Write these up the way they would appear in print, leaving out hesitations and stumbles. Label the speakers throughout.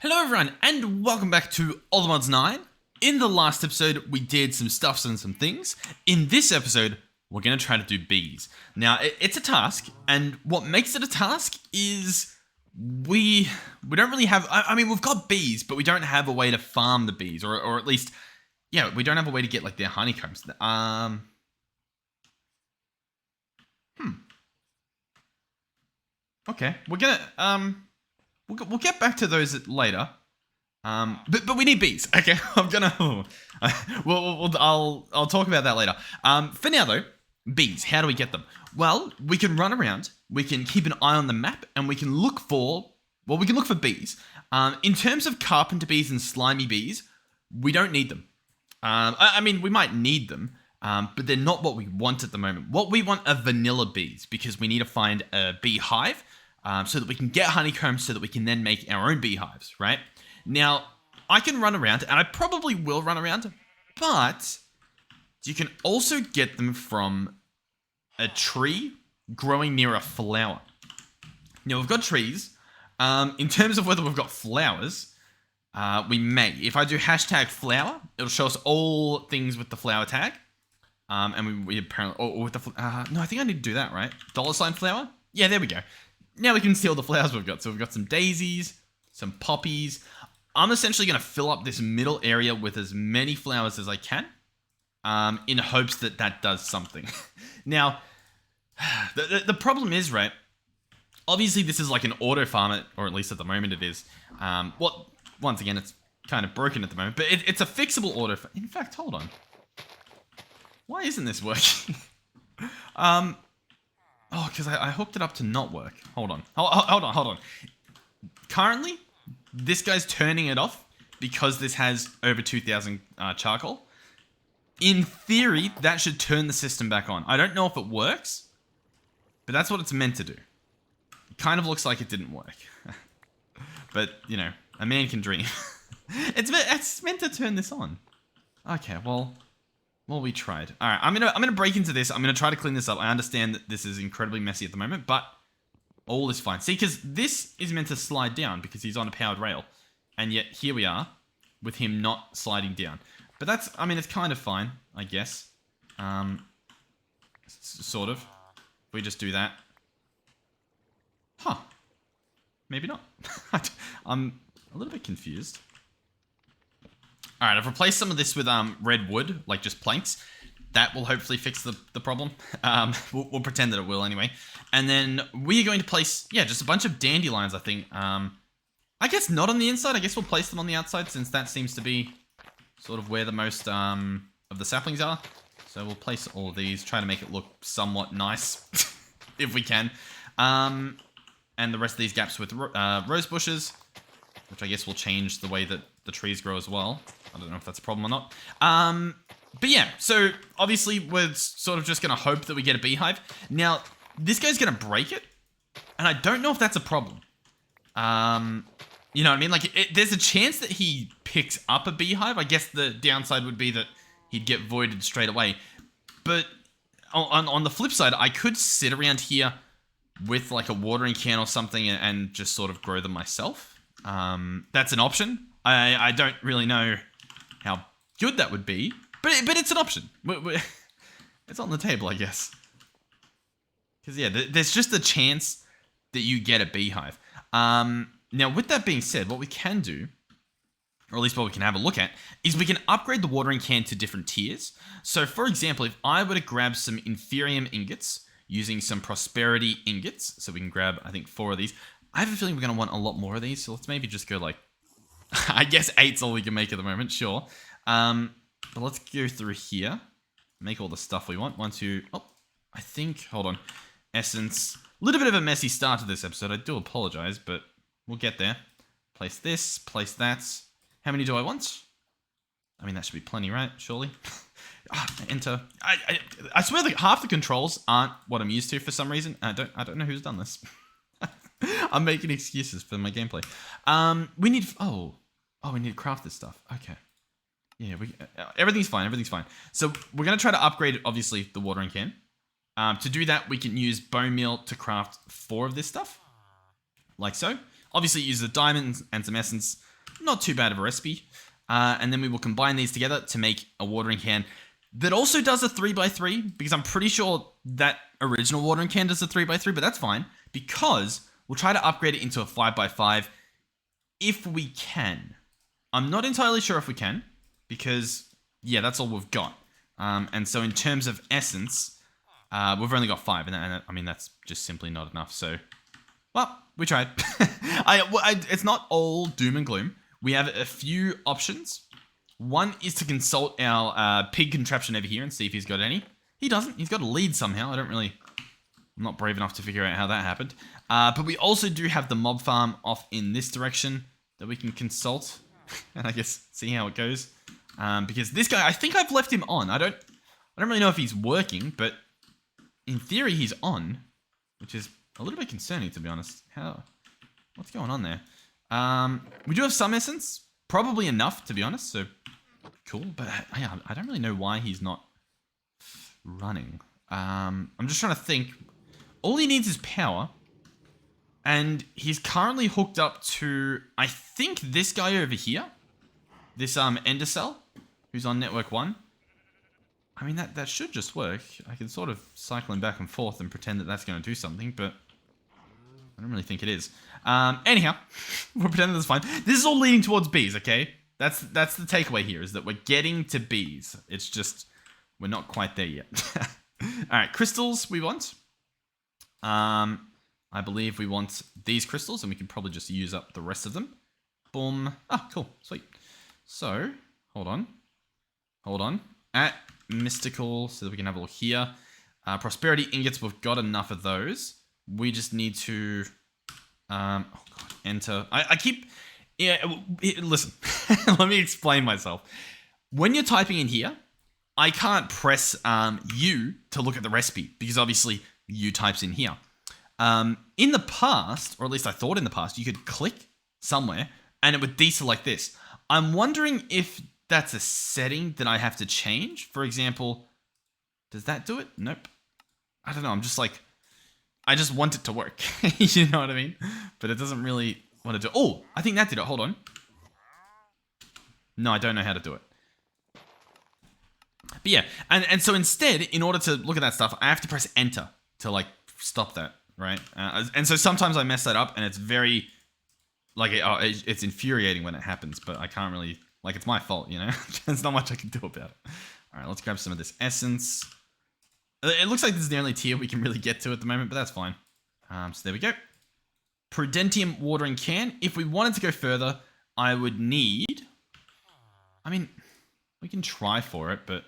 Speaker 1: Hello everyone, and welcome back to All the Mods 9. In the last episode, we did some stuffs and some things. In this episode, we're going to try to do bees. Now, it's a task, and what makes it a task is we don't really have... I mean, we've got bees, but we don't have a way to farm the bees, or at least, yeah, we don't have a way to get, like, their honeycombs. Okay, we're gonna, we'll get back to those later. But we need bees. Okay, I'm gonna. I'll talk about that later. For now though, bees. How do we get them? Well, we can run around. We can keep an eye on the map, and we can look for. Well, we can look for bees. In terms of carpenter bees and slimy bees, we don't need them. I mean, we might need them, but they're not what we want at the moment. What we want are vanilla bees because we need to find a beehive. So that we can get honeycombs so that we can then make our own beehives, right? Now, I can run around, and I probably will run around, but you can also get them from a tree growing near a flower. Now, we've got trees. In terms of whether we've got flowers, we may. If I do hashtag flower, it'll show us all things with the flower tag. And we apparently... Or with the... no, I think I need to do that, right? $ flower? Yeah, there we go. Now we can see all the flowers we've got. So we've got some daisies, some poppies. I'm essentially going to fill up this middle area with as many flowers as I can, in hopes that that does something. Now, the problem is, right, obviously this is like an auto farm, or at least at the moment it is. Once again, it's kind of broken at the moment, but it's a fixable auto farm. In fact, hold on. Why isn't this working? Oh, because I hooked it up to not work. Hold on. Hold on. Currently, this guy's turning it off because this has over 2,000 charcoal. In theory, that should turn the system back on. I don't know if it works, but that's what it's meant to do. It kind of looks like it didn't work. But, you know, a man can dream. It's meant to turn this on. Okay, well, we tried. All right, I'm gonna break into this. I'm gonna try to clean this up. I understand that this is incredibly messy at the moment, but all is fine. See, because this is meant to slide down because he's on a powered rail, and yet here we are with him not sliding down. But that's, I mean, it's kind of fine, I guess. Sort of. If we just do that. Huh. Maybe not. I'm a little bit confused. All right, I've replaced some of this with red wood, like just planks. That will hopefully fix the problem. We'll pretend that it will anyway. And then we're going to place, yeah, just a bunch of dandelions, I think. I guess not on the inside. I guess we'll place them on the outside since that seems to be sort of where the most of the saplings are. So we'll place all of these, try to make it look somewhat nice, if we can. And the rest of these gaps with rose bushes, which I guess will change the way that the trees grow as well. I don't know if that's a problem or not. But yeah, so obviously we're sort of just going to hope that we get a beehive. Now, this guy's going to break it, and I don't know if that's a problem. You know what I mean? Like, there's a chance that he picks up a beehive. I guess the downside would be that he'd get voided straight away. But on the flip side, I could sit around here with like a watering can or something and just sort of grow them myself. That's an option. I don't really know how good that would be, but it's an option. It's on the table, I guess. Because, yeah, there's just a chance that you get a beehive. Now, with that being said, what we can do, or at least what we can have a look at, is we can upgrade the watering can to different tiers. So, for example, if I were to grab some Inferium ingots using some Prosperity ingots, so we can grab, I think, 4 of these. I have a feeling we're going to want a lot more of these, so let's maybe just go like... I guess 8's all we can make at the moment, sure. But let's go through here. Make all the stuff we want. 1, 2... Oh, I think... Hold on. Essence. A little bit of a messy start to this episode. I do apologize, but we'll get there. Place this. Place that. How many do I want? I mean, that should be plenty, right? Surely. Enter. I swear that half the controls aren't what I'm used to for some reason. I don't know who's done this. I'm making excuses for my gameplay. We need... Oh, we need to craft this stuff. Okay. Yeah, everything's fine. Everything's fine. So we're going to try to upgrade, obviously, the watering can. To do that, we can use bone meal to craft 4 of this stuff. Like so. Obviously, use the diamonds and some essence. not too bad of a recipe. And then we will combine these together to make a watering can that also does a 3x3, because I'm pretty sure that original watering can does a 3x3, but that's fine, because we'll try to upgrade it into a 5x5 if we can. I'm not entirely sure if we can, because, yeah, that's all we've got. And so in terms of essence, we've only got 5, and I mean, that's just simply not enough. So, well, we tried. It's not all doom and gloom. We have a few options. One is to consult our pig contraption over here and see if he's got any. He doesn't. He's got a lead somehow. I'm not brave enough to figure out how that happened. But we also do have the mob farm off in this direction that we can consult and I guess see how it goes. Because this guy, I think I've left him on. I don't really know if he's working, but in theory he's on, which is a little bit concerning, to be honest. What's going on there? We do have some essence, probably enough, to be honest. So cool, but I don't really know why he's not running. I'm just trying to think. All he needs is power, and he's currently hooked up to, I think, this guy over here, this Ender Cell, who's on network 1. I mean, that should just work. I can sort of cycle him back and forth and pretend that that's going to do something, but I don't really think it is. Anyhow, we're pretending that's fine. This is all leading towards bees, okay? That's the takeaway here, is that we're getting to bees. It's just, we're not quite there yet. Alright, crystals we want. I believe we want these crystals, and we can probably just use up the rest of them. Boom. Ah, cool. Sweet. So, hold on. At mystical, so that we can have a look here. Prosperity ingots, we've got enough of those. We just need to, oh god, enter. I keep, listen, let me explain myself. When you're typing in here, I can't press U to look at the recipe, because obviously U types in here. In the past, or at least I thought in the past, you could click somewhere and it would deselect this. I'm wondering if that's a setting that I have to change. For example, does that do it? Nope. I don't know. I'm just like, I just want it to work. You know what I mean? But it doesn't really want to do. Oh, I think that did it. Hold on. No, I don't know how to do it. But yeah, and so instead, in order to look at that stuff, I have to press enter to like stop that, right? And so sometimes I mess that up, and it's very, like, it's infuriating when it happens, but I can't really, like, it's my fault, you know? There's not much I can do about it. All right, let's grab some of this essence. It looks like this is the only tier we can really get to at the moment, but that's fine. So there we go. Prudentium watering can. If we wanted to go further, I would need, I mean, we can try for it, but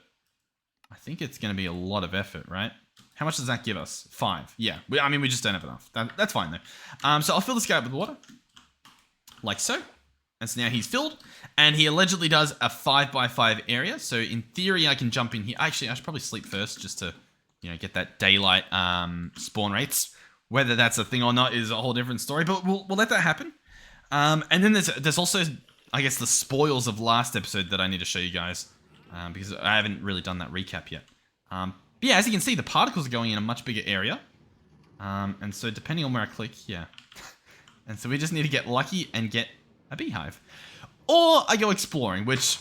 Speaker 1: I think it's going to be a lot of effort, right? How much does that give us? 5. Yeah. I mean, we just don't have enough. That's fine, though. So I'll fill this guy up with water. Like so. And so now he's filled. And he allegedly does a 5x5 area. So in theory, I can jump in here. Actually, I should probably sleep first just to, you know, get that daylight spawn rates. Whether that's a thing or not is a whole different story. But we'll let that happen. And then there's also, I guess, the spoils of last episode that I need to show you guys. Because I haven't really done that recap yet. But yeah, as you can see, the particles are going in a much bigger area. And so depending on where I click, yeah. And so we just need to get lucky and get a beehive. Or I go exploring, which,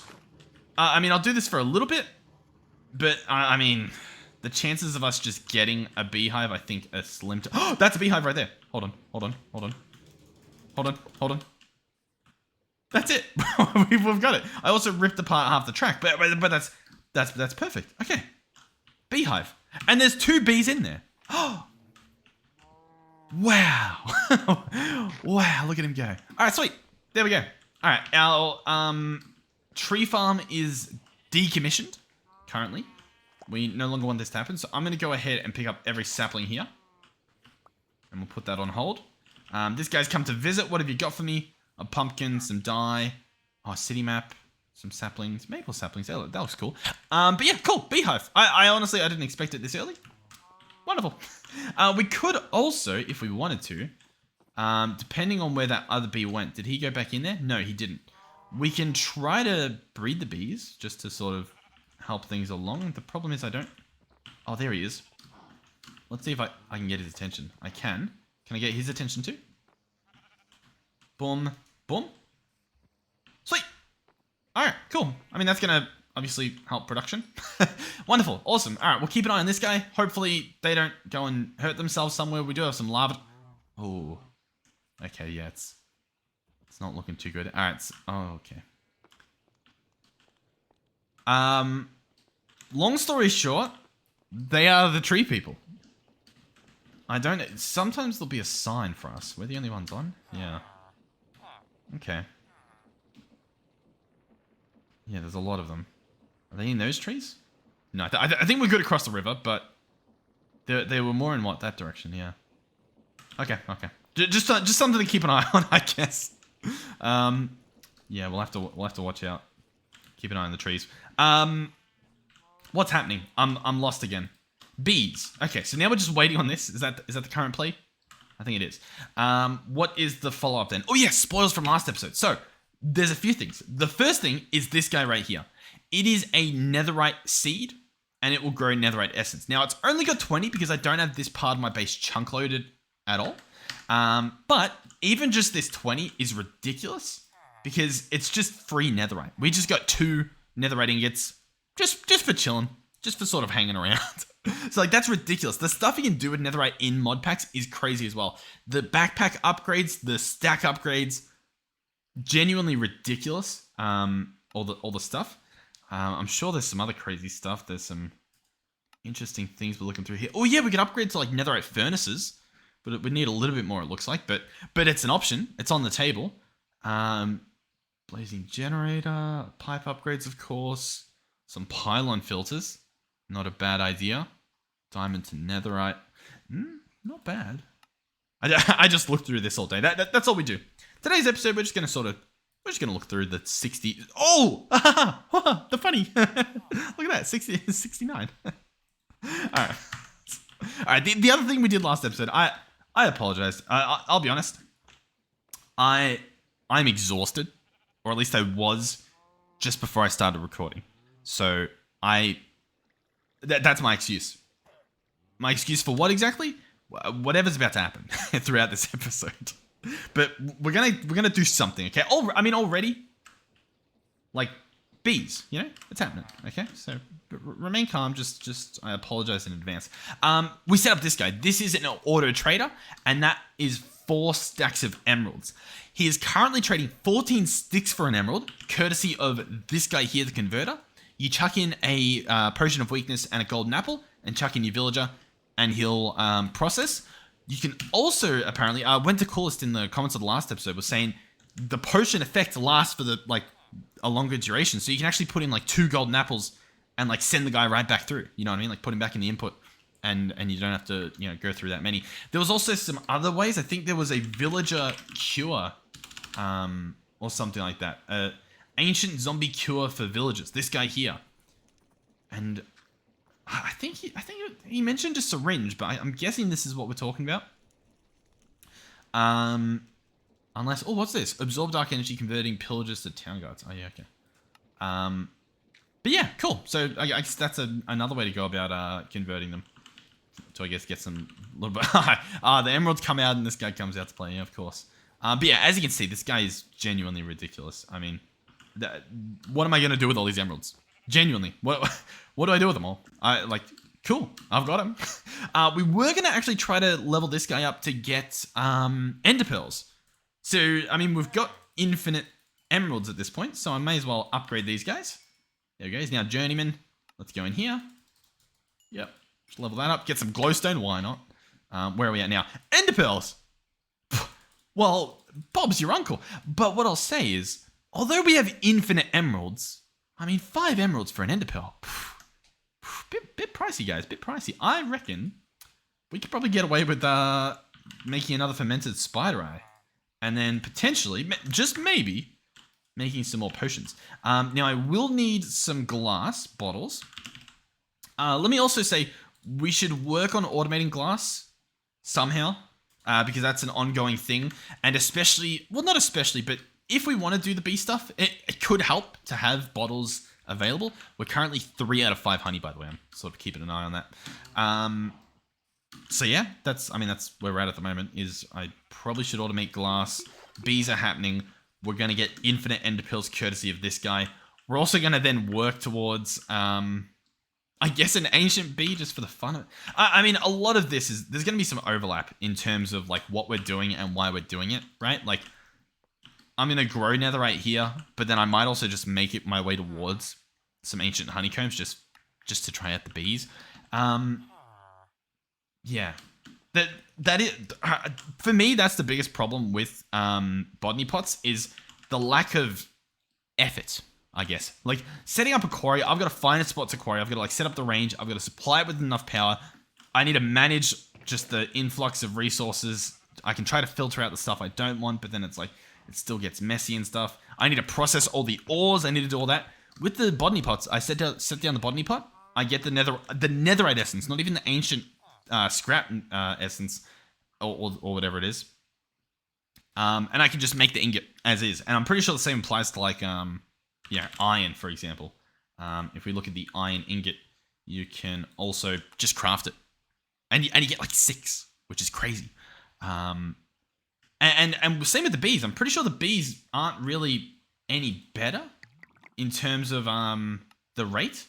Speaker 1: I mean, I'll do this for a little bit. But, I mean, the chances of us just getting a beehive, I think, are slim to... Oh, that's a beehive right there. Hold on. That's it. We've got it. I also ripped apart half the track, but that's perfect. Okay. Beehive. And there's 2 bees in there. Oh. Wow. Wow, look at him go. All right, sweet. There we go. All right, our tree farm is decommissioned currently. We no longer want this to happen, so I'm going to go ahead and pick up every sapling here. And we'll put that on hold. This guy's come to visit. What have you got for me? A pumpkin, some dye, city map, some saplings, maple saplings. That looks cool. But yeah, cool. Beehive. I honestly, I didn't expect it this early. Wonderful. We could also, if we wanted to, depending on where that other bee went, did he go back in there? No, he didn't. We can try to breed the bees just to sort of help things along. The problem is I don't... Oh, there he is. Let's see if I can get his attention. I can. Can I get his attention too? Boom. Boom. All right, cool. I mean, that's going to obviously help production. Wonderful. Awesome. All right, we'll keep an eye on this guy. Hopefully they don't go and hurt themselves somewhere. We do have some lava. Oh, okay. Yeah, it's not looking too good. All right. Oh, okay. Long story short, they are the tree people. Sometimes there'll be a sign for us. We're the only ones on? Yeah. Okay. Yeah, there's a lot of them. Are they in those trees? No, I think we're good across the river, but they were more in that direction, yeah. Okay. Just something to keep an eye on, I guess. Yeah, we'll have to watch out. Keep an eye on the trees. What's happening? I'm lost again. Bees. Okay, so now we're just waiting on this. Is that the current play? I think it is. What is the follow-up then? Oh, yes, spoilers from last episode. So, there's a few things. The first thing is this guy right here. It is a netherite seed, and it will grow netherite essence. Now, it's only got 20 because I don't have this part of my base chunk loaded at all. But even just this 20 is ridiculous because it's just free netherite. We just got 2 netherite ingots just for chilling, just for sort of hanging around. So, like, that's ridiculous. The stuff you can do with netherite in mod packs is crazy as well. The backpack upgrades, the stack upgrades, genuinely ridiculous. All the stuff. I'm sure there's some other crazy stuff. There's some interesting things we're looking through here. Oh yeah, we can upgrade to like netherite furnaces, but it would need a little bit more, it looks like. But it's an option. It's on the table. Blazing generator, pipe upgrades, of course. Some pylon filters, not a bad idea. Diamond to netherite, not bad. I just looked through this all day. That's all we do. Today's episode, we're just gonna look through the 60. Oh, the funny. Look at that, 69. All right. The other thing we did last episode, I apologize. I'll be honest. I'm exhausted, or at least I was just before I started recording. So that's my excuse. My excuse for what exactly? Whatever's about to happen throughout this episode. But we're gonna do something, okay? Already, like bees, it's happening, okay? So remain calm. Just I apologize in advance. We set up this guy. This is an auto trader, and that is 4 stacks of emeralds. He is currently trading 14 sticks for an emerald, courtesy of this guy here, the converter. You chuck in a potion of weakness and a golden apple, and chuck in your villager, and he'll process. You can also, apparently, Winter Coolest in the comments of the last episode was saying the potion effect lasts for a longer duration. So you can actually put in like 2 golden apples and like send the guy right back through. You know what I mean? Like put him back in the input and you don't have to, go through that many. There was also some other ways. I think there was a villager cure or something like that. Ancient zombie cure for villagers. This guy here. And I think he mentioned a syringe, but I'm guessing this is what we're talking about. Unless, what's this? Absorb dark energy, converting pillagers to town guards. Oh yeah, okay. But yeah, cool. So I guess that's another way to go about converting them. So I guess get some little bit. The emeralds come out and this guy comes out to play. Yeah, of course. But yeah, as you can see, this guy is genuinely ridiculous. I mean, what am I gonna do with all these emeralds? Genuinely, what do I do with them all? Cool, I've got them. We were gonna actually try to level this guy up to get ender pearls. So I mean, we've got infinite emeralds at this point, so I may as well upgrade these guys. There we go. He's now journeyman. Let's go in here. Yep, just level that up. Get some glowstone. Why not? Where are we at now? Ender pearls. Well, Bob's your uncle. But what I'll say is, although we have infinite emeralds, I mean, 5 emeralds for an ender pearl. Bit pricey, guys. Bit pricey. I reckon we could probably get away with making another fermented spider eye. And then potentially, just maybe, making some more potions. Now, I will need some glass bottles. Let me also say, we should work on automating glass somehow. Because that's an ongoing thing. And especially, well, not especially, but if we want to do the bee stuff, it could help to have bottles available. We're currently 3 out of 5 honey, by the way. I'm sort of keeping an eye on that. So yeah, that's where we're at the moment. Is I probably should automate glass. Bees are happening. We're going to get infinite ender pearls courtesy of this guy. We're also going to then work towards, I guess, an ancient bee just for the fun of it. I mean, a lot of this is, there's going to be some overlap in terms of like what we're doing and why we're doing it, right? Like, I'm going to grow netherite here, but then I might also just make it my way towards some ancient honeycombs just to try out the bees. Yeah. That is, for me, that's the biggest problem with botany pots is the lack of effort, I guess. Like, setting up a quarry, I've got to find a spot to quarry. I've got to, like, set up the range. I've got to supply it with enough power. I need to manage just the influx of resources. I can try to filter out the stuff I don't want, but then it's like, it still gets messy and stuff. I need to process all the ores. I need to do all that. With the botany pots, I set down the botany pot. I get the netherite essence, not even the ancient scrap essence or whatever it is. And I can just make the ingot as is. And I'm pretty sure the same applies to like, iron, for example. If we look at the iron ingot, you can also just craft it. And you get like 6, which is crazy. And same with the bees. I'm pretty sure the bees aren't really any better in terms of the rate.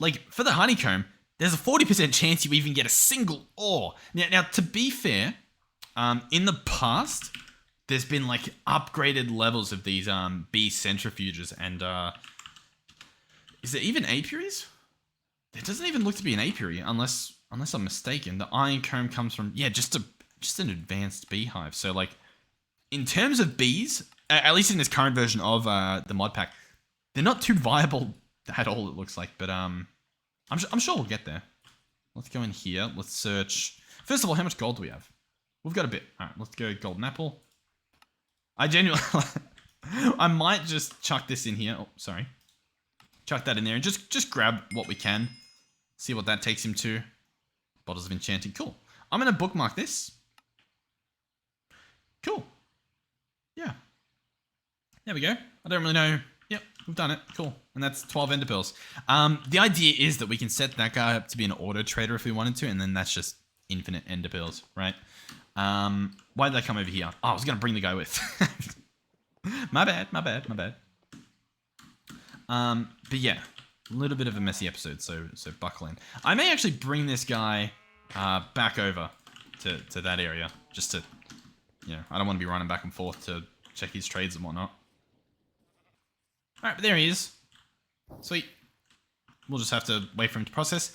Speaker 1: Like, for the honeycomb, there's a 40% chance you even get a single ore. Now to be fair, in the past, there's been like upgraded levels of these bee centrifuges, and is there even apiaries? There doesn't even look to be an apiary, unless I'm mistaken. The iron comb comes from just an advanced beehive. So like, in terms of bees, at least in this current version of the mod pack, they're not too viable at all. It looks like, but I'm sure we'll get there. Let's go in here. Let's search. First of all, how much gold do we have? We've got a bit. All right, let's go golden apple. I genuinely, I might just chuck this in here. Oh, sorry. Chuck that in there and just grab what we can. See what that takes him to. Bottles of enchanting. Cool. I'm going to bookmark this. Cool. Yeah. There we go. I don't really know. Yep, we've done it. Cool. And that's 12 ender pearls. The idea is that we can set that guy up to be an auto trader if we wanted to, and then that's just infinite ender pearls, right? Why did I come over here? Oh, I was going to bring the guy with. My bad. But yeah, a little bit of a messy episode, so buckle in. I may actually bring this guy back over to that area, just to, I don't want to be running back and forth to check his trades and whatnot. Alright, but there he is. Sweet. We'll just have to wait for him to process.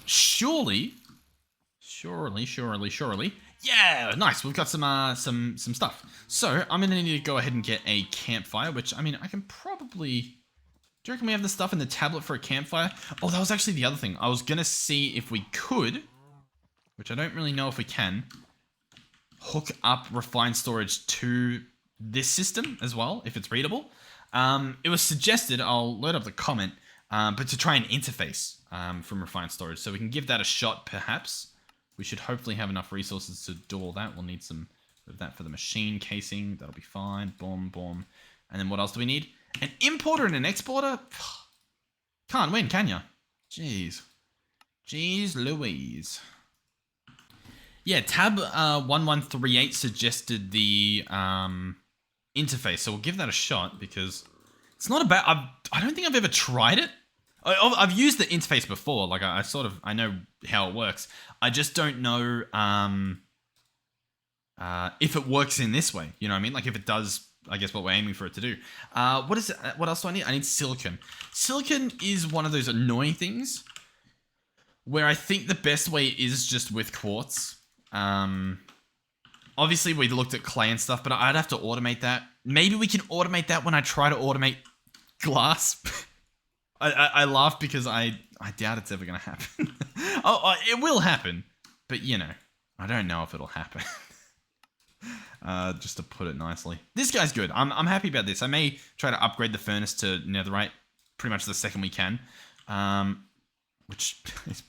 Speaker 1: Surely. Yeah, nice. We've got some stuff. So, I'm gonna need to go ahead and get a campfire, which, I mean, I can probably... Do you reckon we have the stuff in the tablet for a campfire? Oh, that was actually the other thing. I was gonna see if we could, which I don't really know if we can, hook up refined storage to this system as well, if it's readable. It was suggested, I'll load up the comment, but to try and interface from refined storage. So we can give that a shot, perhaps. We should hopefully have enough resources to do all that. We'll need some of that for the machine casing. That'll be fine. Boom, boom. And then what else do we need? An importer and an exporter? Can't win, can ya? Jeez. Jeez Louise. Yeah, tab 1138 suggested the interface, so we'll give that a shot because it's not a bad... I don't think I've ever tried it. I've used the interface before, like I know how it works. I just don't know if it works in this way, you know what I mean? Like if it does, I guess, what we're aiming for it to do. What is it? What else do I need? I need silicon. Silicon is one of those annoying things where I think the best way is just with quartz. Obviously, we looked at clay and stuff, but I'd have to automate that. Maybe we can automate that when I try to automate glass. I laugh because I doubt it's ever going to happen. It will happen, but, I don't know if it'll happen. Just to put it nicely. This guy's good. I'm happy about this. I may try to upgrade the furnace to netherite pretty much the second we can, which is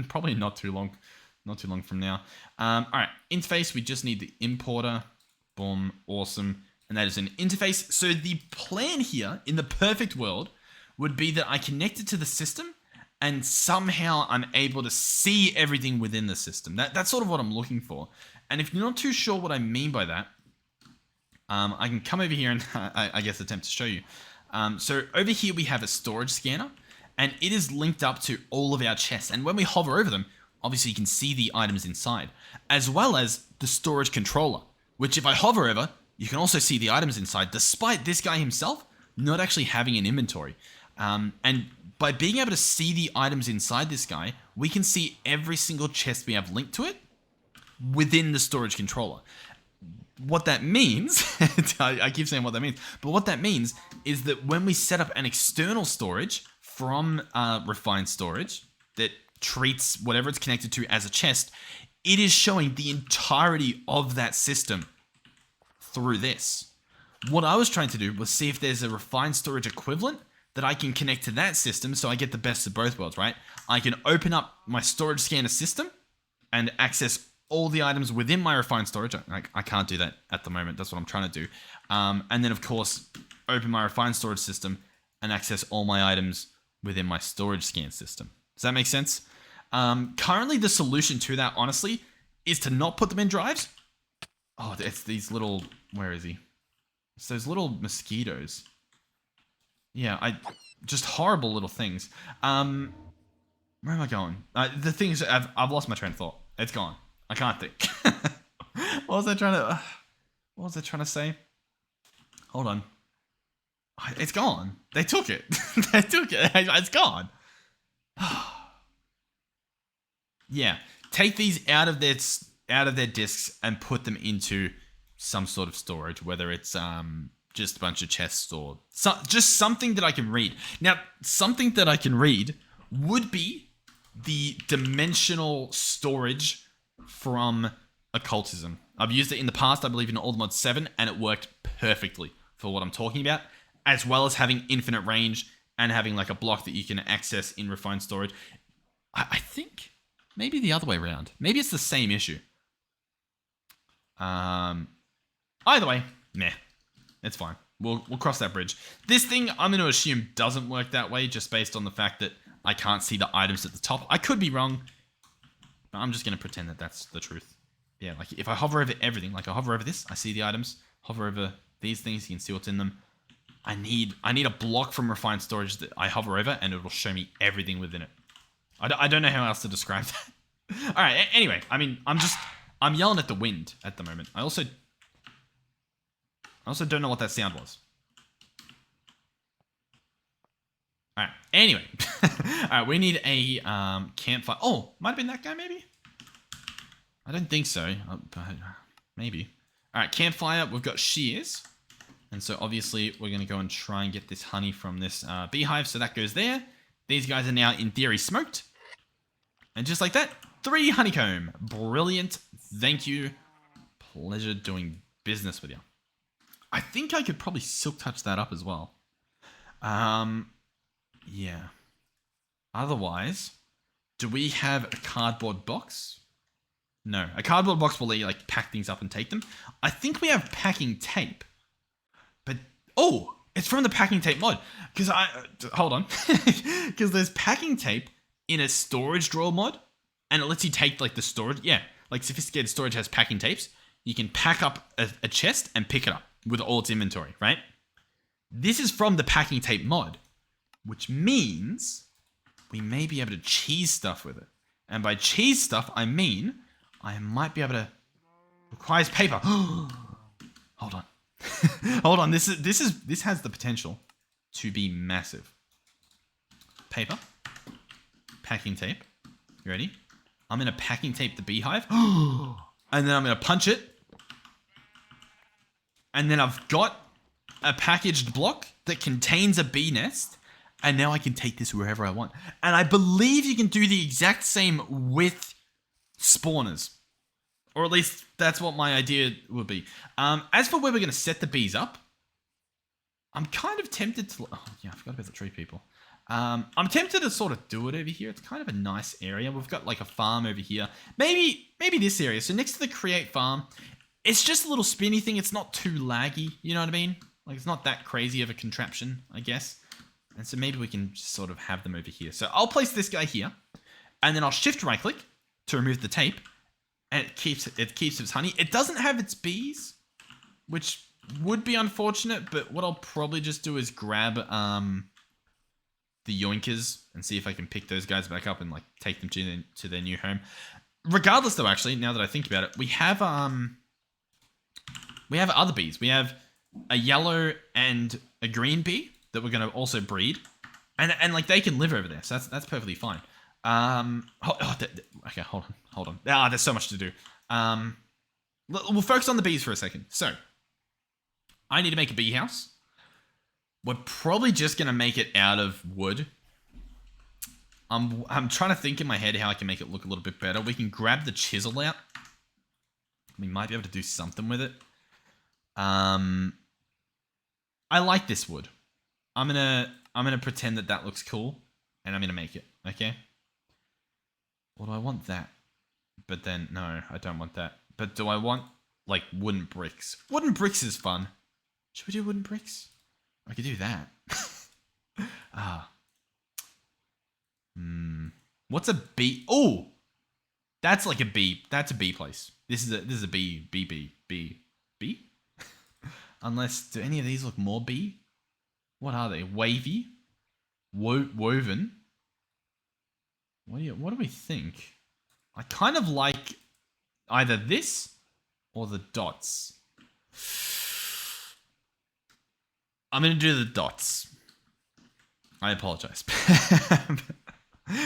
Speaker 1: probably not too long. Not too long from now. All right, interface. We just need the importer. Boom, awesome. And that is an interface. So the plan here, in the perfect world, would be that I connect it to the system and somehow I'm able to see everything within the system. That's sort of what I'm looking for. And if you're not too sure what I mean by that, I can come over here and I guess attempt to show you. So over here we have a storage scanner, and it is linked up to all of our chests. And when we hover over them, obviously you can see the items inside, as well as the storage controller, which if I hover over, you can also see the items inside, despite this guy himself not actually having an inventory. And by being able to see the items inside this guy, we can see every single chest we have linked to it within the storage controller. What that means, I keep saying what that means, but what that means is that when we set up an external storage from refined storage that treats whatever it's connected to as a chest, it is showing the entirety of that system through this. What I was trying to do was see if there's a refined storage equivalent that I can connect to that system so I get the best of both worlds, right? I can open up my storage scanner system and access all the items within my refined storage. I can't do that at the moment. That's what I'm trying to do. And then, of course, open my refined storage system and access all my items within my storage scan system. Does that make sense? Currently, the solution to that, honestly, is to not put them in drives. Oh, it's these little... Where is he? It's those little mosquitoes. Yeah, just horrible little things. Where am I going? The thing is, I've lost my train of thought. It's gone. I can't think. What was I trying to say? Hold on. It's gone. They took it. They took it. It's gone. Yeah. Take these out of their discs and put them into some sort of storage, whether it's just a bunch of chests or just something that I can read. Now, something that I can read would be the dimensional storage from occultism. I've used it in the past, I believe in Old Mod 7, and it worked perfectly for what I'm talking about, as well as having infinite range and having like a block that you can access in refined storage. I think maybe the other way around. Maybe it's the same issue. Either way, meh. It's fine. We'll cross that bridge. This thing, I'm going to assume, doesn't work that way, just based on the fact that I can't see the items at the top. I could be wrong, but I'm just going to pretend that that's the truth. Yeah, like if I hover over everything, like I hover over this, I see the items. Hover over these things, you can see what's in them. I need a block from refined storage that I hover over, and it will show me everything within it. I don't know how else to describe that. All right, anyway, I mean, I'm yelling at the wind at the moment. I also don't know what that sound was. All right. Anyway, all right. We need a campfire. Oh, might have been that guy. Maybe. I don't think so. But maybe. All right. Campfire. We've got shears, and so obviously we're gonna go and try and get this honey from this beehive. So that goes there. These guys are now in theory smoked, and just like that, 3 honeycomb. Brilliant. Thank you. Pleasure doing business with you. I think I could probably silk touch that up as well. Yeah. Otherwise, do we have a cardboard box? No. A cardboard box will let you like pack things up and take them. I think we have packing tape. But, oh, it's from the packing tape mod. Because hold on. Because there's packing tape in a storage drawer mod. And it lets you take like the storage. Yeah. Like sophisticated storage has packing tapes. You can pack up a chest and pick it up with all its inventory, right? This is from the packing tape mod, which means we may be able to cheese stuff with it. And by cheese stuff, I mean I might be able to... Requires paper. Hold on. Hold on. This has the potential to be massive. Paper. Packing tape. You ready? I'm going to packing tape the beehive. And then I'm going to punch it. And then I've got a packaged block that contains a bee nest. And now I can take this wherever I want. And I believe you can do the exact same with spawners. Or at least that's what my idea would be. As for where we're going to set the bees up, I'm kind of tempted to... Oh, yeah, I forgot about the tree people. I'm tempted to sort of do it over here. It's kind of a nice area. We've got like a farm over here. Maybe this area. So next to the create farm, it's just a little spinny thing. It's not too laggy. You know what I mean? Like it's not that crazy of a contraption, I guess. And so maybe we can just sort of have them over here. So I'll place this guy here, and then I'll shift right click to remove the tape, and it keeps its honey. It doesn't have its bees, which would be unfortunate, but what I'll probably just do is grab the yoinkers and see if I can pick those guys back up and like take them to their new home. Regardless, though, actually, now that I think about it, we have other bees. We have a yellow and a green bee that we're going to also breed, and like they can live over there, so that's perfectly fine. Okay, hold on. There's so much to do. We'll focus on the bees for a second. So, I need to make a bee house. We're probably just going to make it out of wood. I'm trying to think in my head how I can make it look a little bit better. We can grab the chisel out. We might be able to do something with it. I like this wood. I'm gonna pretend that looks cool, and I'm gonna make it. Okay. Well, do I want that? But then no, I don't want that. But do I want like wooden bricks? Wooden bricks is fun. Should we do wooden bricks? I could do that. What's a bee? Oh, that's like a bee. That's a bee place. This is a bee. Unless, do any of these look more bee? What are they? Wavy? Woven? What do we think? I kind of like either this or the dots. I'm going to do the dots. I apologize.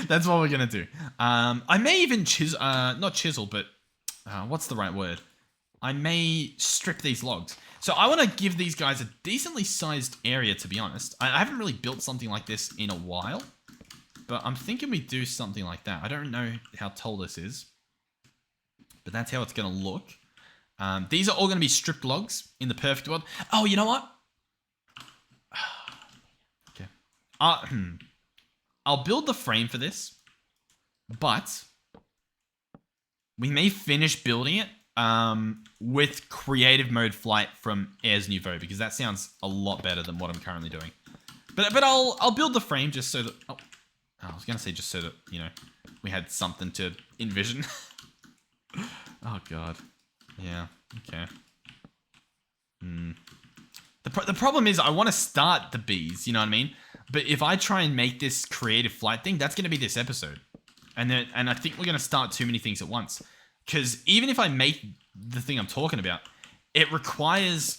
Speaker 1: That's what we're going to do. I may even not chisel, but what's the right word? I may strip these logs. So I want to give these guys a decently sized area, to be honest. I haven't really built something like this in a while, but I'm thinking we do something like that. I don't know how tall this is, but that's how it's going to look. These are all going to be stripped logs in the perfect world. Oh, you know what? Okay. I'll build the frame for this, but we may finish building it with creative mode flight from Airs Nouveau, because that sounds a lot better than what I'm currently doing. But I'll build the frame just so that I was gonna say just so that, you know, we had something to envision. Oh god. Yeah, okay. The problem is I want to start the bees, you know what I mean? But if I try and make this creative flight thing, that's gonna be this episode. And I think we're gonna start too many things at once. Because even if I make the thing I'm talking about, it requires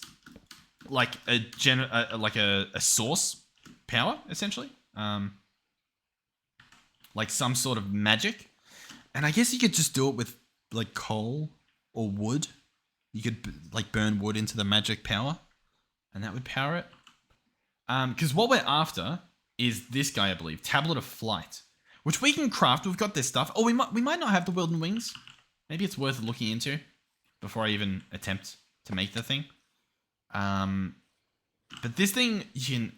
Speaker 1: like a source power, essentially. Like some sort of magic. And I guess you could just do it with like coal or wood. You could like burn wood into the magic power, and that would power it. Because what we're after is this guy, I believe, Tablet of Flight, which we can craft. We've got this stuff. Oh, we might not have the Wilden Wings. Maybe it's worth looking into before I even attempt to make the thing. But this thing, you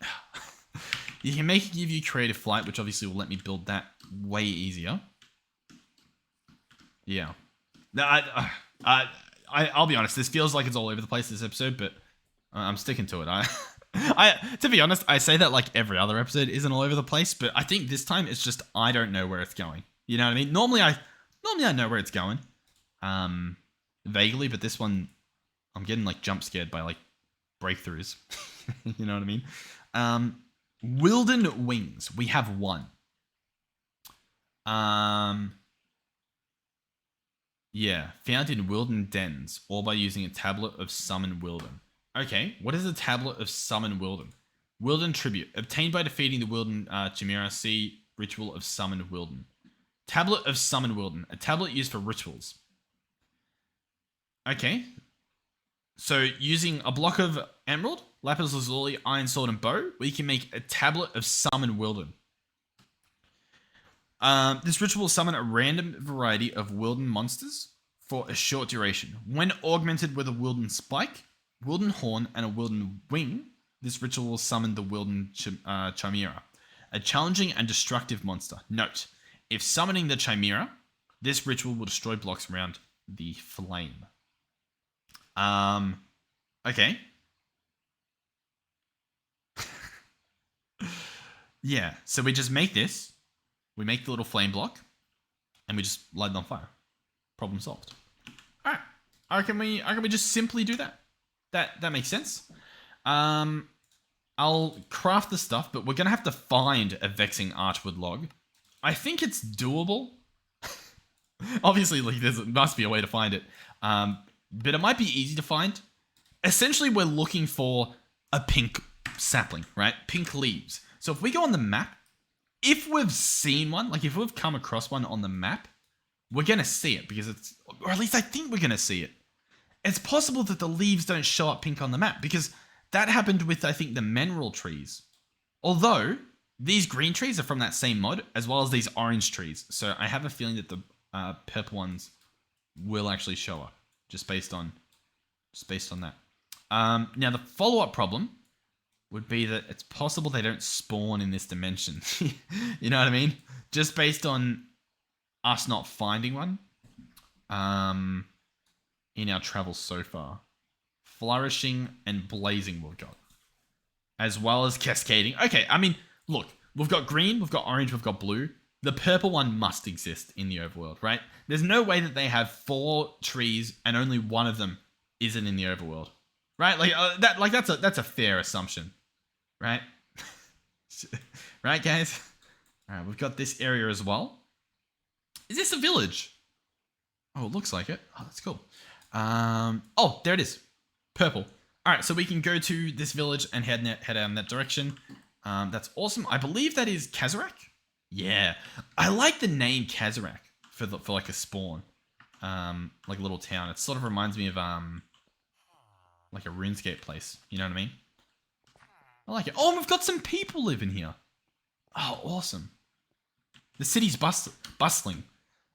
Speaker 1: can make it give you creative flight, which obviously will let me build that way easier. Yeah. I'll be honest, this feels like it's all over the place this episode, but I'm sticking to it. To be honest, I say that like every other episode isn't all over the place, but I think this time it's just I don't know where it's going. You know what I mean? Normally I know where it's going. Vaguely, but this one I'm getting like jump scared by like breakthroughs. You know what I mean? Wilden Wings. We have one. Yeah, found in Wilden Dens, or by using a tablet of Summon Wilden. Okay, what is a tablet of Summon Wilden? Wilden Tribute. Obtained by defeating the Wilden Chimera. See Ritual of Summon Wilden. Tablet of Summon Wilden. A tablet used for rituals. Okay. So using a block of emerald, lapis lazuli, iron sword, and bow, we can make a tablet of Summon Wilden. This ritual will summon a random variety of Wilden monsters for a short duration. When augmented with a Wilden Spike, Wilden Horn, and a Wilden Wing, this ritual will summon the Wilden Chimera, a challenging and destructive monster. Note, if summoning the Chimera, this ritual will destroy blocks around the flame. Okay. Yeah, so we just make this. We make the little flame block, and we just light it on fire. Problem solved. All right. I reckon we just simply do that. That makes sense. I'll craft the stuff, but we're going to have to find a vexing archwood log. I think it's doable. Obviously, like there must be a way to find it. But it might be easy to find. Essentially, we're looking for a pink sapling, right? Pink leaves. So if we go on the map, if we've seen one, like if we've come across one on the map, we're going to see it because it's, or at least I think we're going to see it. It's possible that the leaves don't show up pink on the map because that happened with, I think, the mineral trees. Although, these green trees are from that same mod, as well as these orange trees. So I have a feeling that the purple ones will actually show up, just based on that. Now, the follow-up problem would be that it's possible they don't spawn in this dimension. You know what I mean? Just based on us not finding one in our travels so far. Flourishing and blazing we've got. As well as cascading. Okay, I mean, look. We've got green, we've got orange, we've got blue. The purple one must exist in the overworld, right? There's no way that they have 4 trees and only one of them isn't in the overworld. Right? That's a fair assumption. Right? Right, guys? Alright, we've got this area as well. Is this a village? Oh, it looks like it. Oh, that's cool. Oh, there it is. Purple. Alright, so we can go to this village and head out in that direction. That's awesome. I believe that is Kazarak. Yeah. I like the name Kazarak for like a spawn. Like a little town. It sort of reminds me of like a RuneScape place. You know what I mean? I like it. Oh, we've got some people living here. Oh, awesome. The city's bustling.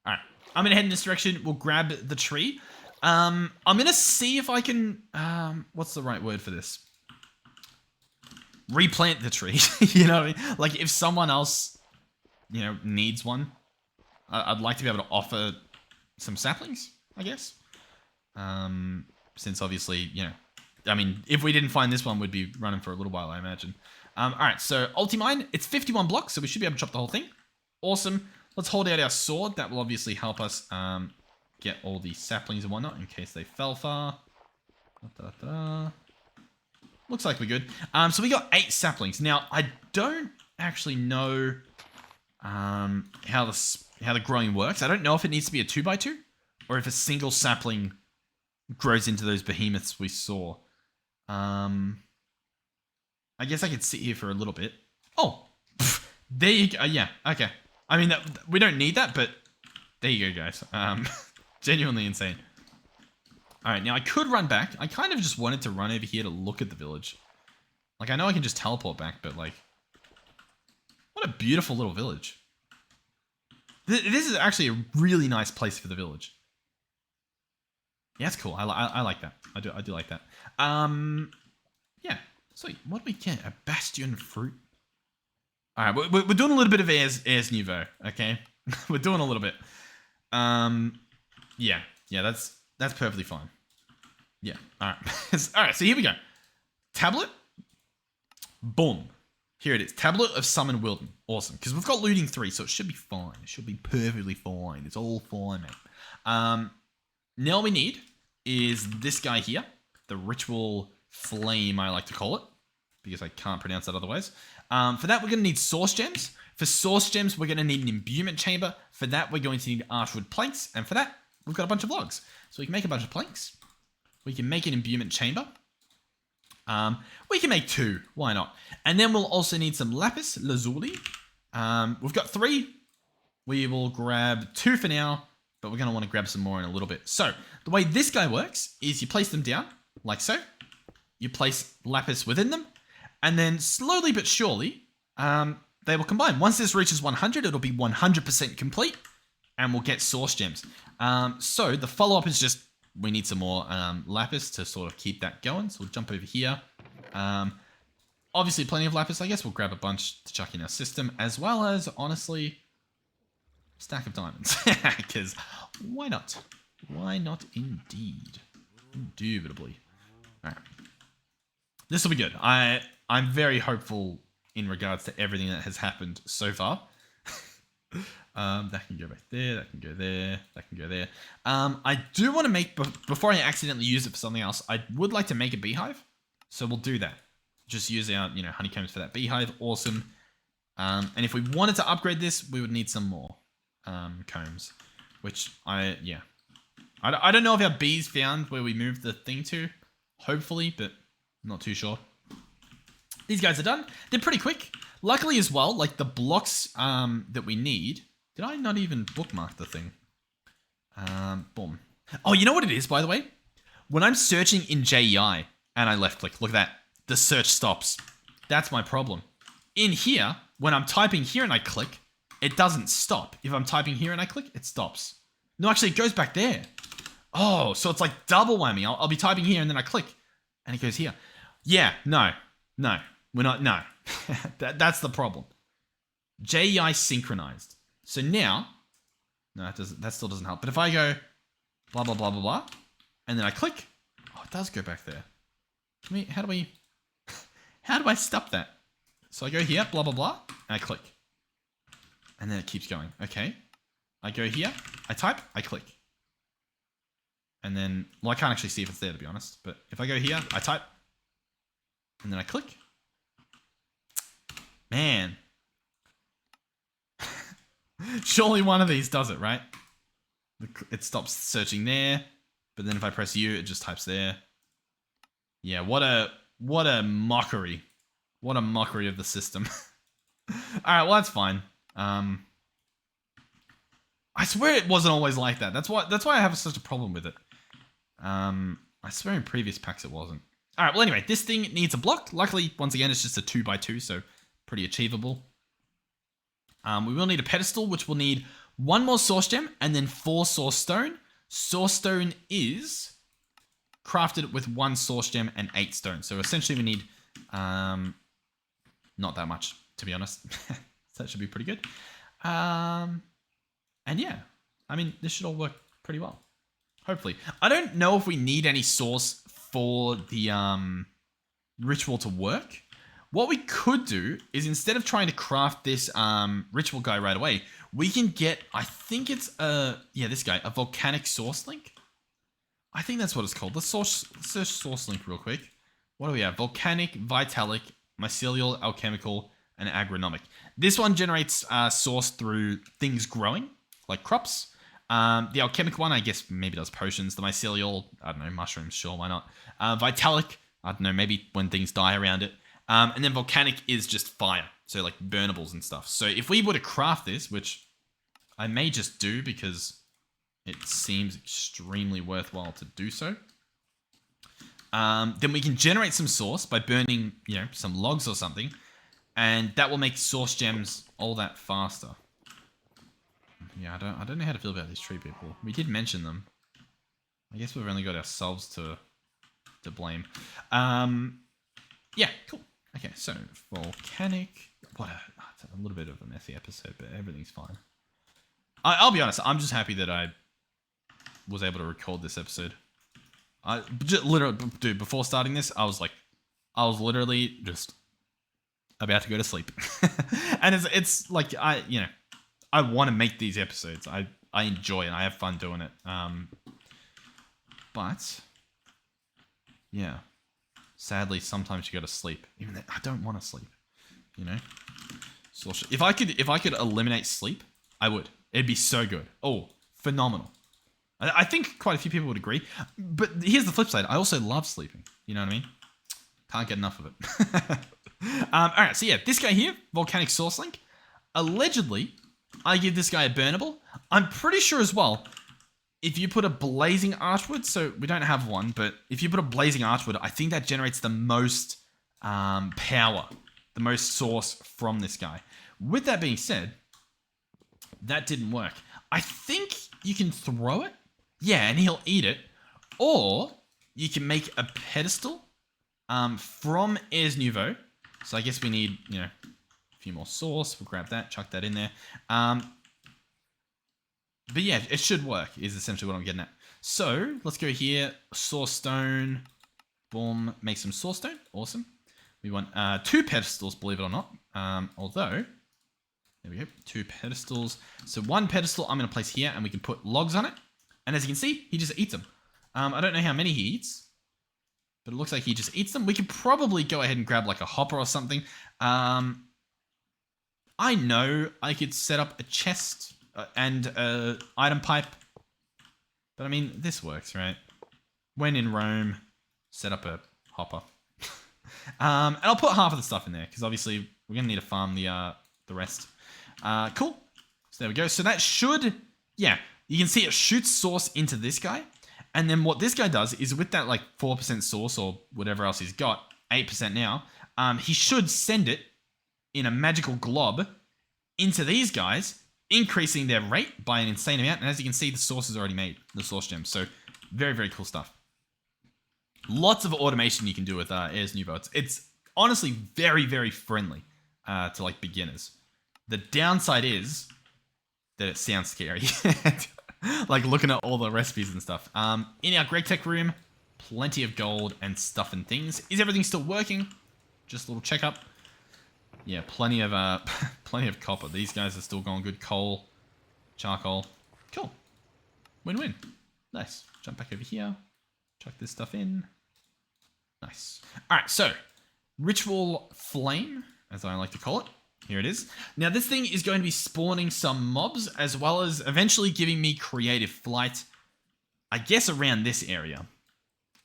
Speaker 1: Alright. I'm gonna head in this direction. We'll grab the tree. I'm gonna see if I can what's the right word for this? Replant the tree. You know what I mean? Like if someone else, you know, needs one, I'd like to be able to offer some saplings, I guess. Since obviously, you know, I mean, if we didn't find this one, we'd be running for a little while, I imagine. Alright, so Ultimine, it's 51 blocks, so we should be able to chop the whole thing. Awesome. Let's hold out our sword. That will obviously help us get all the saplings and whatnot in case they fell far. Looks like we're good. So we got 8 saplings. Now, I don't actually know how the growing works. I don't know if it needs to be a 2x2 or if a single sapling grows into those behemoths we saw. I guess I could sit here for a little bit. Oh, there you go. Yeah, okay. I mean, we don't need that, but there you go, guys. Genuinely insane. All right, now I could run back. I kind of just wanted to run over here to look at the village. Like, I know I can just teleport back, but like, what a beautiful little village. This is actually a really nice place for the village. Yeah, that's cool. I like that. I do like that. Yeah. So what do we get? A bastion fruit. All right, we're doing a little bit of airs nouveau. Okay, we're doing a little bit. Yeah, that's perfectly fine. Yeah. All right. All right. So here we go. Tablet. Boom. Here it is. Tablet of Summon Wilden. Awesome. Because we've got looting 3, so it should be fine. It should be perfectly fine. It's all fine, mate. Now all we need is this guy here. The Ritual Flame, I like to call it. Because I can't pronounce that otherwise. For that, we're going to need Source Gems. For Source Gems, we're going to need an Imbuement Chamber. For that, we're going to need Archwood Planks. And for that, we've got a bunch of logs. So we can make a bunch of planks. We can make an Imbuement Chamber. We can make 2. Why not? And then we'll also need some Lapis Lazuli. We've got 3. We will grab 2 for now, but we're going to want to grab some more in a little bit. So the way this guy works is you place them down like so. You place Lapis within them. And then slowly but surely, they will combine. Once this reaches 100, it'll be 100% complete. And we'll get Source Gems. So the follow-up is just, we need some more Lapis to sort of keep that going. So we'll jump over here. Obviously, plenty of Lapis, I guess. We'll grab a bunch to chuck in our system. As well as, honestly, stack of diamonds. Because why not? Why not indeed? Indubitably. All right. This will be good. I'm very hopeful in regards to everything that has happened so far. That can go back there. That can go there. That can go there. I do want to make, before I accidentally use it for something else, I would like to make a beehive. So we'll do that. Just use our, honeycombs for that beehive. Awesome. And if we wanted to upgrade this, we would need some more combs, which I don't know if our bees found where we moved the thing to, hopefully, but I'm not too sure. These guys are done. They're pretty quick. Luckily as well, like the blocks that we need. Did I not even bookmark the thing? Boom. Oh, you know what it is, by the way? When I'm searching in JEI and I left click, look at that. The search stops. That's my problem. In here, when I'm typing here and I click, it doesn't stop. If I'm typing here and I click, it stops. No, actually, it goes back there. Oh, so it's like double whammy. I'll be typing here and then I click and it goes here. Yeah, no, we're not, no. That's the problem. JEI synchronized. So now, no, that still doesn't help. But if I go blah, blah, blah, blah, blah, and then I click, oh, it does go back there. How do I stop that? So I go here, blah, blah, blah, and I click. And then it keeps going. Okay. I go here, I type, I click. And then, well, I can't actually see if it's there, to be honest. But if I go here, I type, and then I click. Man. Surely one of these does it, right? It stops searching there. But then if I press U, it just types there. Yeah, what a mockery. What a mockery of the system. Alright, well, that's fine. I swear it wasn't always like that. That's why I have such a problem with it. I swear in previous packs it wasn't. Alright, well anyway, this thing needs a block. Luckily, once again, it's just a 2x2, so pretty achievable. We will need a pedestal, which will need 1 more source gem and then 4 source stone. Source stone is crafted with 1 source gem and 8 stone. So essentially we need not that much, to be honest. So that should be pretty good. And yeah, I mean, this should all work pretty well. Hopefully. I don't know if we need any source for the ritual to work. What we could do is instead of trying to craft this ritual guy right away, we can get, I think it's this guy, a volcanic source link. I think that's what it's called. Let's search source link real quick. What do we have? Volcanic, vitalic, mycelial, alchemical, and agronomic. This one generates source through things growing, like crops. The alchemic one, I guess, maybe does potions. The mycelial, I don't know, mushrooms, sure, why not? Vitalic, I don't know, maybe when things die around it. And then volcanic is just fire, so like burnables and stuff. So if we were to craft this, which I may just do because it seems extremely worthwhile to do so, then we can generate some source by burning, some logs or something, and that will make source gems all that faster. Yeah, I don't know how to feel about these tree people. We did mention them. I guess we've only got ourselves to blame. Yeah, cool. Okay, so volcanic. It's a little bit of a messy episode, but everything's fine. I'll be honest. I'm just happy that I was able to record this episode. Literally, dude, before starting this, I was literally just about to go to sleep, and it's like I want to make these episodes. I enjoy it. I have fun doing it. But yeah. Sadly, sometimes you go to sleep. Even though I don't want to sleep, So if I could eliminate sleep, I would. It'd be so good. Oh, phenomenal. I think quite a few people would agree. But here's the flip side. I also love sleeping. You know what I mean? Can't get enough of it. All right. So yeah, this guy here, volcanic source link. Allegedly, I give this guy a burnable. I'm pretty sure as well. If you put a blazing archwood, so we don't have one, but if you put a blazing archwood, I think that generates the most power, the most source from this guy. With that being said, that didn't work. I think you can throw it. Yeah, and he'll eat it. Or you can make a pedestal from Airs Nouveau. So I guess we need, a few more source. We'll grab that, chuck that in there. But yeah, it should work, is essentially what I'm getting at. So, let's go here. Source stone. Boom. Make some source stone. Awesome. We want 2 pedestals, believe it or not. Although, There we go. 2 pedestals. So 1 pedestal I'm going to place here, and we can put logs on it. And as you can see, he just eats them. I don't know how many he eats, but it looks like he just eats them. We could probably go ahead and grab like a hopper or something. I know I could set up a chest and an item pipe. But I mean, this works, right? When in Rome, set up a hopper. And I'll put half of the stuff in there, because obviously we're going to need to farm the rest. Cool. So there we go. So that should, yeah, you can see it shoots sauce into this guy. And then what this guy does is with that like 4% sauce or whatever else he's got, 8% now, he should send it in a magical glob into these guys, increasing their rate by an insane amount. And as you can see, the sauce is already made, the sauce gems. So very, very cool stuff. Lots of automation you can do with Airs Nouveau. It's honestly very, very friendly to like beginners. The downside is that it sounds scary. Like looking at all the recipes and stuff. In our Greg Tech room, plenty of gold and stuff and things. Is everything still working? Just a little checkup. Yeah, plenty of copper. These guys are still going good. Coal, charcoal. Cool. Win-win. Nice. Jump back over here. Chuck this stuff in. Nice. All right, so Ritual Flame, as I like to call it. Here it is. Now, this thing is going to be spawning some mobs, as well as eventually giving me creative flight, I guess, around this area.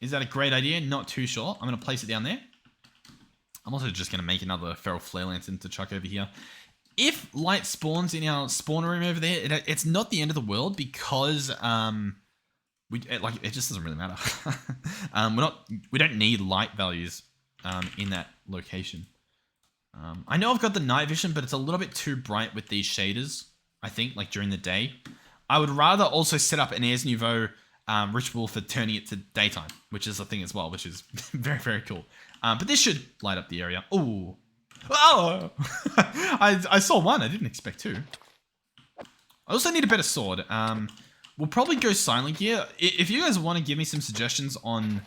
Speaker 1: Is that a great idea? Not too sure. I'm going to place it down there. I'm also just going to make another Feral Flare Lantern to chuck over here. If light spawns in our spawn room over there, it's not the end of the world, because it just doesn't really matter. We don't need light values in that location. I know I've got the night vision, but it's a little bit too bright with these shaders, I think, like during the day. I would rather also set up an Airs Nouveau ritual for turning it to daytime, which is a thing as well, which is very, very cool. But this should light up the area. Ooh. Oh! I saw one. I didn't expect two. I also need a better sword. We'll probably go silent gear. If you guys want to give me some suggestions on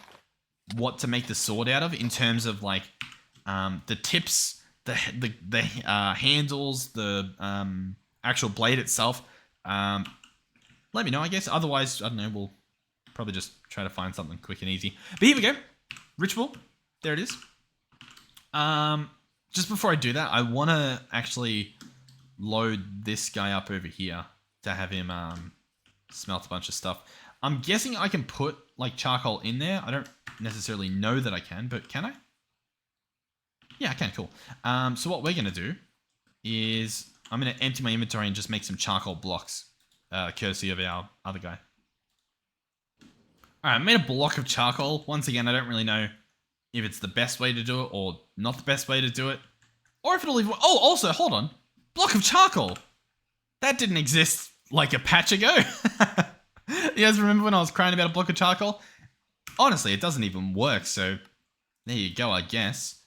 Speaker 1: what to make the sword out of in terms of like the tips, the handles, the actual blade itself, let me know, I guess. Otherwise, I don't know, we'll probably just try to find something quick and easy. But here we go. Ritual. There it is. Just before I do that, I want to actually load this guy up over here to have him smelt a bunch of stuff. I'm guessing I can put like charcoal in there. I don't necessarily know that I can, but can I? Yeah, I can. Cool. So what we're going to do is I'm going to empty my inventory and just make some charcoal blocks, courtesy of our other guy. All right, I made a block of charcoal. Once again, I don't really know if it's the best way to do it or not the best way to do it, or if it'll even... Oh, also, hold on. Block of charcoal. That didn't exist like a patch ago. You guys remember when I was crying about a block of charcoal? Honestly, it doesn't even work, so there you go, I guess.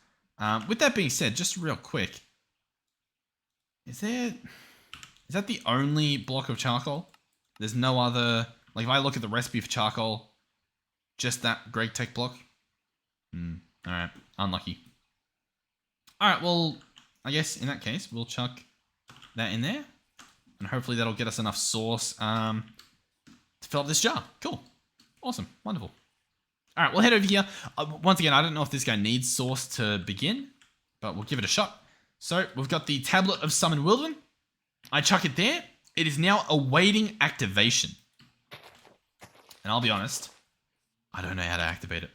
Speaker 1: With that being said, just real quick, is that the only block of charcoal? There's no other... Like, if I look at the recipe for charcoal, just that Greg Tech block? Alright, unlucky. Alright, well, I guess in that case, we'll chuck that in there. And hopefully that'll get us enough sauce to fill up this jar. Cool. Awesome. Wonderful. Alright, we'll head over here. Once again, I don't know if this guy needs sauce to begin, but we'll give it a shot. So, we've got the Tablet of Summon Wilden. I chuck it there. It is now awaiting activation. And I'll be honest, I don't know how to activate it.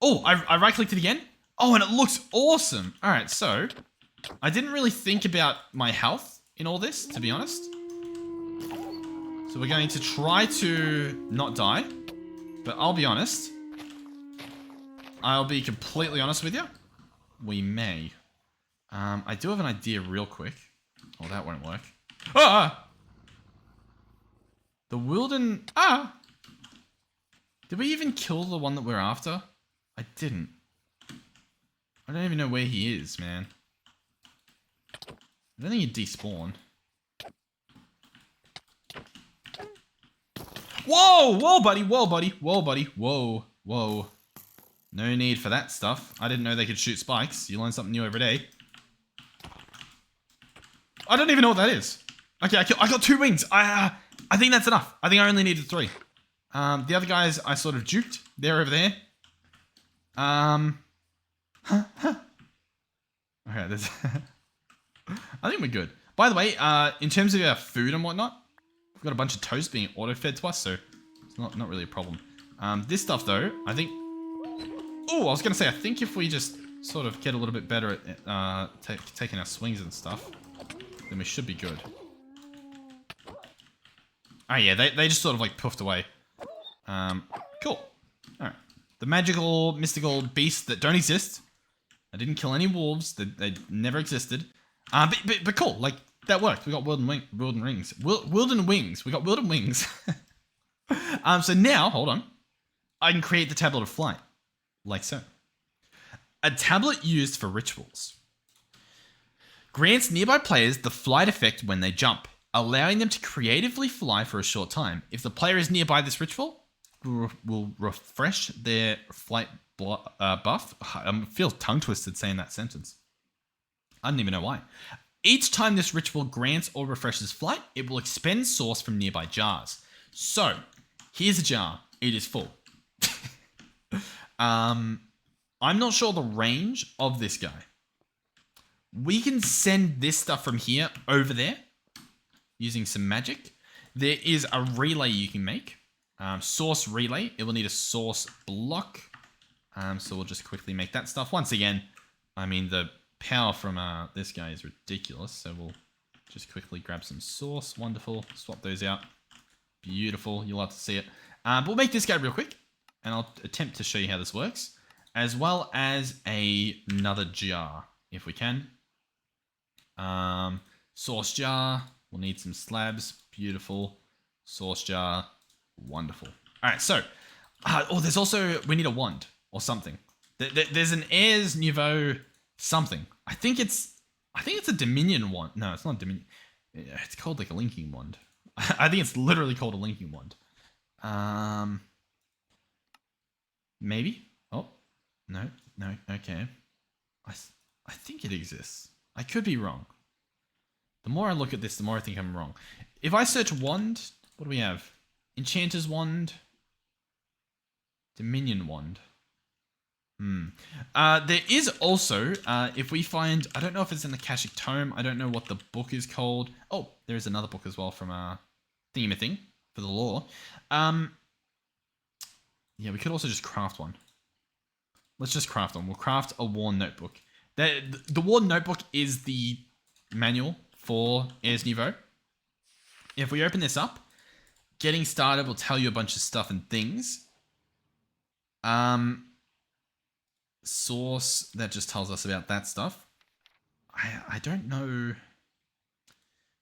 Speaker 1: Oh, I right-clicked it again. Oh, and it looks awesome. All right, so I didn't really think about my health in all this, to be honest. So we're going to try to not die, but I'll be honest. I'll be completely honest with you. We may. I do have an idea real quick. Oh, that won't work. Ah! The Wilden... Ah! Did we even kill the one that we're after? I didn't. I don't even know where he is, man. I don't think he despawned. Whoa! Whoa, buddy! Whoa, buddy! Whoa, buddy! Whoa! Whoa. No need for that stuff. I didn't know they could shoot spikes. You learn something new every day. I don't even know what that is. Okay, I got 2 wings. I think that's enough. I think I only needed 3. The other guys I sort of juked. They're over there. Okay, there's... I think we're good. By the way, in terms of our food and whatnot, we've got a bunch of toast being auto-fed to us, so it's not really a problem. This stuff, though, I think... Oh, I was going to say, I think if we just sort of get a little bit better at taking our swings and stuff, then we should be good. Oh, yeah, they just sort of, like, poofed away. Cool. Alright. The magical, mystical beasts that don't exist. I didn't kill any wolves. They never existed. But cool. Like, that worked. We got wilden rings. Wilden wings. We got wilden wings. So now, hold on. I can create the tablet of flight. Like so. A tablet used for rituals. Grants nearby players the flight effect when they jump, allowing them to creatively fly for a short time. If the player is nearby this ritual, will refresh their flight buff. I feel tongue-twisted saying that sentence. I don't even know why. Each time this ritual grants or refreshes flight, it will expend sauce from nearby jars. So, here's a jar. It is full. I'm not sure the range of this guy. We can send this stuff from here over there using some magic. There is a relay you can make. Source relay. It will need a source block. So we'll just quickly make that stuff. Once again, I mean, the power from this guy is ridiculous. So we'll just quickly grab some source. Wonderful. Swap those out. Beautiful. You'll have to see it. But we'll make this guy real quick. And I'll attempt to show you how this works. As well as another jar, if we can. Source jar. We'll need some slabs. Beautiful. Source jar. Wonderful. All right, so... there's also... We need a wand or something. There's an Airs Nouveau something. I think it's a Dominion wand. No, it's not Dominion. It's called like a linking wand. I think it's literally called a linking wand. Maybe? Oh, no, okay. I think it exists. I could be wrong. The more I look at this, the more I think I'm wrong. If I search wand, what do we have? Enchanter's wand. Dominion wand. There is also, if we find, I don't know if it's in the Akashic Tome. I don't know what the book is called. Oh, there is another book as well from Thingamathing for the lore. Yeah, we could also just craft one. Let's just craft one. We'll craft a Worn Notebook. The Worn Notebook is the manual for Airs Nouveau. If we open this up, getting started will tell you a bunch of stuff and things. Source, that just tells us about that stuff. I don't know.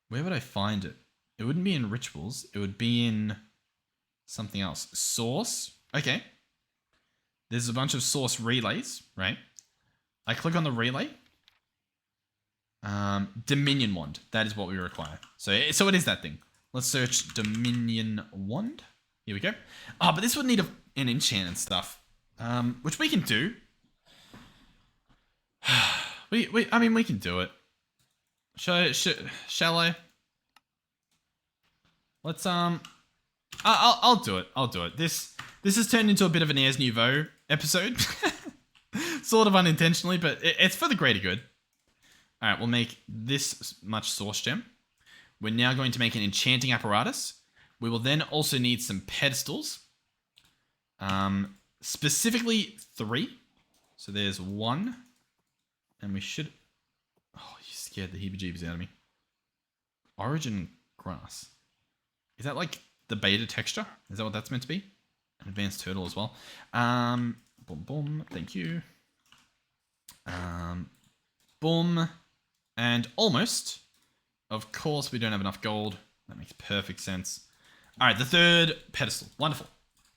Speaker 1: Where would I find it? It wouldn't be in rituals. It would be in something else. Source. Okay. There's a bunch of source relays, right? I click on the relay. Dominion wand. That is what we require. So it is that thing. Let's search Dominion wand. Here we go. Oh, but this would need an enchant and stuff. Which we can do. I mean, we can do it. Shall I? Let's, I'll do it. I'll do it. This has turned into a bit of an Airs Nouveau episode. Sort of unintentionally, but it's for the greater good. All right, we'll make this much source gem. We're now going to make an enchanting apparatus. We will then also need some pedestals. Specifically 3. So there's 1. And we should... Oh, you scared the heebie-jeebies out of me. Origin grass. Is that like the beta texture? Is that what that's meant to be? An advanced turtle as well. Boom, boom. Thank you. Boom. And almost. Of course, we don't have enough gold. That makes perfect sense. All right, the 3rd pedestal. Wonderful.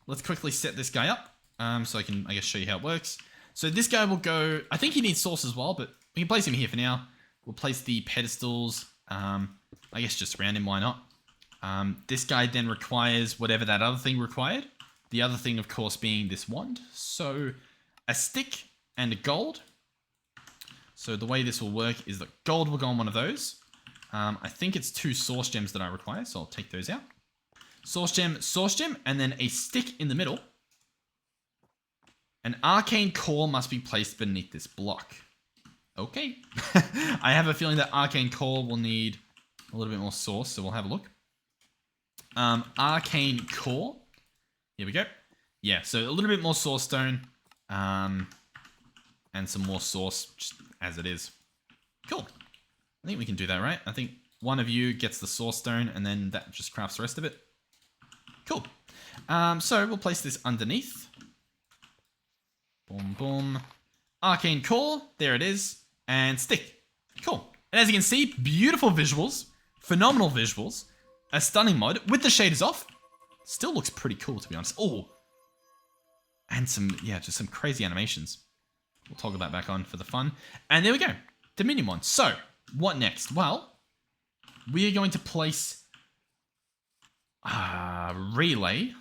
Speaker 1: Let's quickly set this guy up so I can, I guess, show you how it works. So this guy will go... I think he needs source as well, but we can place him here for now. We'll place the pedestals, I guess, just around him. Why not? This guy then requires whatever that other thing required. The other thing, of course, being this wand. So a stick and a gold. So the way this will work is that gold will go on one of those. I think it's 2 source gems that I require, so I'll take those out. Source gem, and then a stick in the middle. An arcane core must be placed beneath this block. Okay. I have a feeling that arcane core will need a little bit more source, so we'll have a look. Arcane core. Here we go. Yeah, so a little bit more source stone. And some more source, just as it is. Cool. I think we can do that, right? I think one of you gets the source stone, and then that just crafts the rest of it. Cool. So we'll place this underneath. Boom, boom. Arcane core. There it is. And stick. Cool. And as you can see, beautiful visuals. Phenomenal visuals. A stunning mod. With the shaders off. Still looks pretty cool, to be honest. Oh. And some, yeah, just some crazy animations. We'll toggle that back on for the fun. And there we go. Dominion one. So, what next? Well, we are going to place a relay.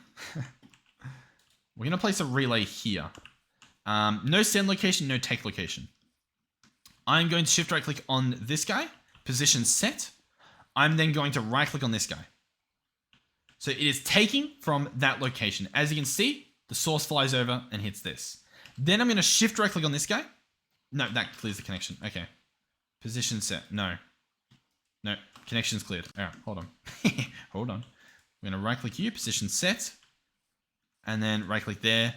Speaker 1: We're going to place a relay here. No send location, no take location. I'm going to shift right click on this guy, position set. I'm then going to right click on this guy. So it is taking from that location. As you can see, the source flies over and hits this. Then I'm going to shift right click on this guy. No, that clears the connection. Okay. Position set. No. No. Connection's cleared. All right, hold on. Hold on. I'm going to right click here, position set. And then right click there.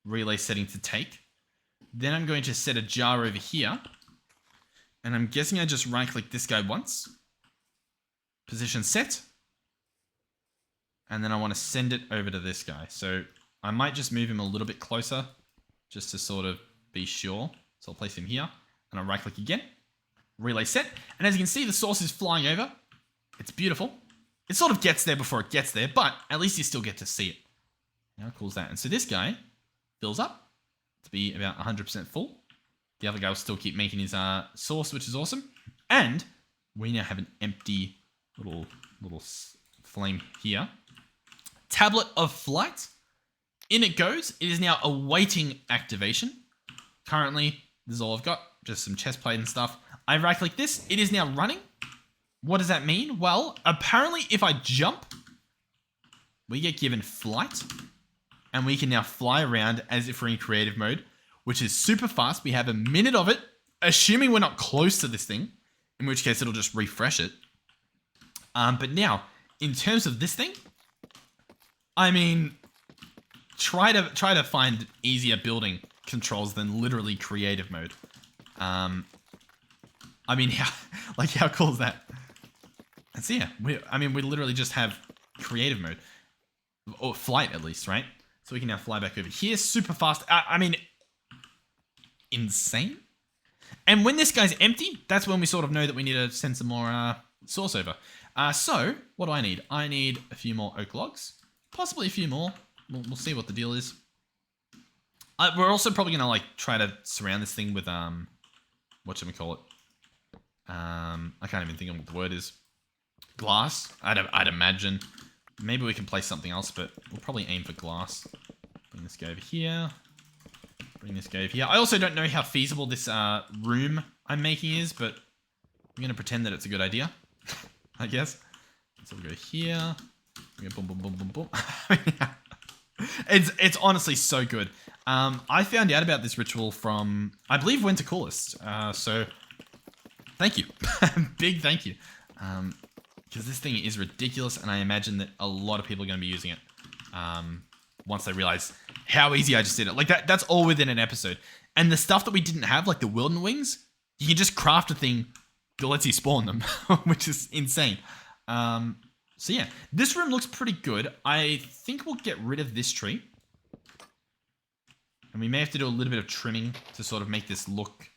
Speaker 1: Relay setting to take. Then I'm going to set a jar over here. And I'm guessing I just right click this guy once. Position set. And then I want to send it over to this guy. So I might just move him a little bit closer just to sort of be sure. So I'll place him here and I'll right click again. Relay set. And as you can see, the source is flying over. It's beautiful. It sort of gets there before it gets there, but at least you still get to see it. How cool is that? And so this guy fills up to be about 100% full. The other guy will still keep making his source, which is awesome. And we now have an empty little flame here. Tablet of Flight. In it goes. It is now awaiting activation. Currently, this is all I've got. Just some chest plate and stuff. I right click this. It is now running. What does that mean? Well, apparently if I jump, we get given flight. And we can now fly around as if we're in creative mode, which is super fast. We have a minute of it, assuming we're not close to this thing, in which case it'll just refresh it. But now, in terms of this thing, I mean, try to find easier building controls than literally creative mode. I mean, how cool is that? And so yeah, we literally just have creative mode, or flight at least, right? So we can now fly back over here super fast. I mean, insane. And when this guy's empty, that's when we sort of know that we need to send some more source over. So what do I need? I need a few more oak logs, possibly a few more. We'll see what the deal is. We're also probably gonna like try to surround this thing with whatchamacallit? I can't even think of what the word is. Glass. I'd imagine. Maybe we can place something else, but we'll probably aim for glass. Bring this guy over here. Bring this guy over here. I also don't know how feasible this room I'm making is, but I'm gonna pretend that it's a good idea. I guess. So we'll go here. We're gonna boom, boom, boom, boom, boom. It's honestly so good. I found out about this ritual from, I believe, Winter Coolest. So thank you. Big thank you. Because this thing is ridiculous, and I imagine that a lot of people are going to be using it once they realize how easy I just did it. Like, that's all within an episode. And the stuff that we didn't have, like the Wilden Wings, you can just craft a thing that lets you spawn them, which is insane. So yeah, this room looks pretty good. I think we'll get rid of this tree. And we may have to do a little bit of trimming to sort of make this look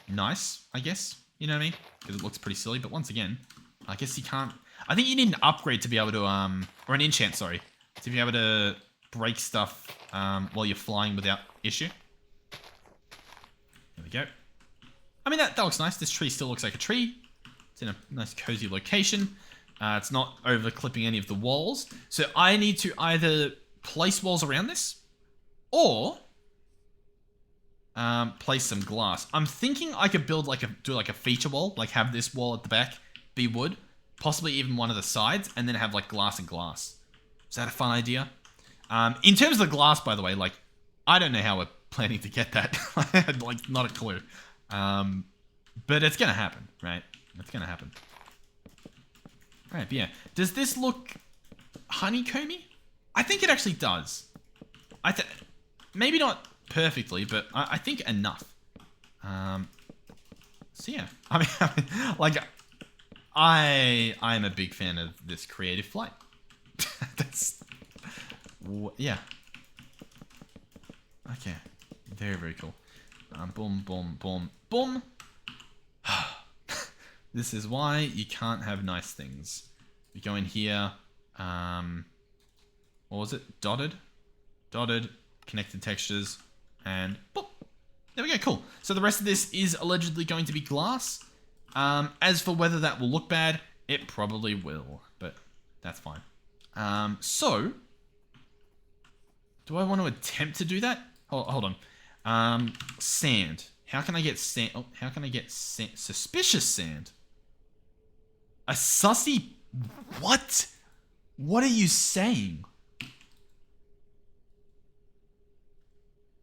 Speaker 1: nice, I guess. You know what I mean? Because it looks pretty silly. But once again, I guess you can't... I think you need an upgrade to be able to... or an enchant, sorry. To be able to break stuff while you're flying without issue. There we go. I mean, that looks nice. This tree still looks like a tree. It's in a nice cozy location. It's not over clipping any of the walls. So I need to either place walls around this, or Place some glass. I'm thinking I could build do like a feature wall, like have this wall at the back be wood, possibly even one of the sides, and then have like glass and glass. Is that a fun idea? In terms of the glass, by the way, like I don't know how we're planning to get that. Like not a clue. But it's gonna happen, right? It's gonna happen. Right, but yeah. Does this look honeycomby? I think it actually does. Maybe not perfectly, but I think enough. So yeah, I mean, like, I'm a big fan of this creative flight. Yeah. Okay, very, very cool. Boom, boom, boom, boom. This is why you can't have nice things. You go in here, what was it? Dotted, connected textures, and boop. There we go, cool. So the rest of this is allegedly going to be glass. As for whether that will look bad, it probably will, but that's fine. So, do I want to attempt to do that? Hold on. Sand. How can I get sand? Oh, how can I get sand? Suspicious sand. A sussy... What? What are you saying?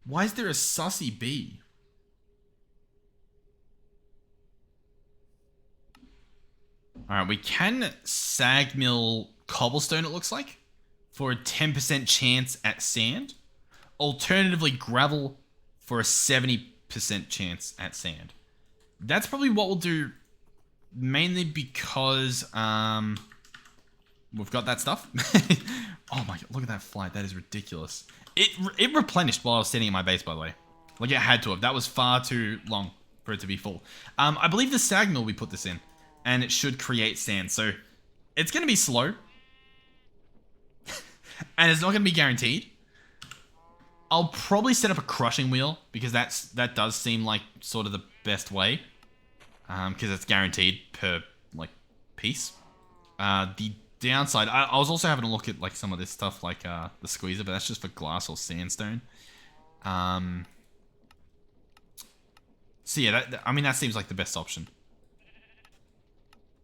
Speaker 1: Why is there a sussy bee? Alright, we can sag mill cobblestone, it looks like, for a 10% chance at sand. Alternatively, gravel for a 70% chance at sand. That's probably what we'll do, mainly because we've got that stuff. Oh my god, look at that flight. That is ridiculous. It replenished while I was standing in my base, by the way. Like, it had to have. That was far too long for it to be full. I believe the sag mill we put this in, and it should create sand. So, it's going to be slow. And it's not going to be guaranteed. I'll probably set up a crushing wheel, because that does seem like sort of the best way. Because it's guaranteed per, like, piece. The downside, I was also having a look at, like, some of this stuff, like the squeezer, but that's just for glass or sandstone. So yeah, I mean, that seems like the best option.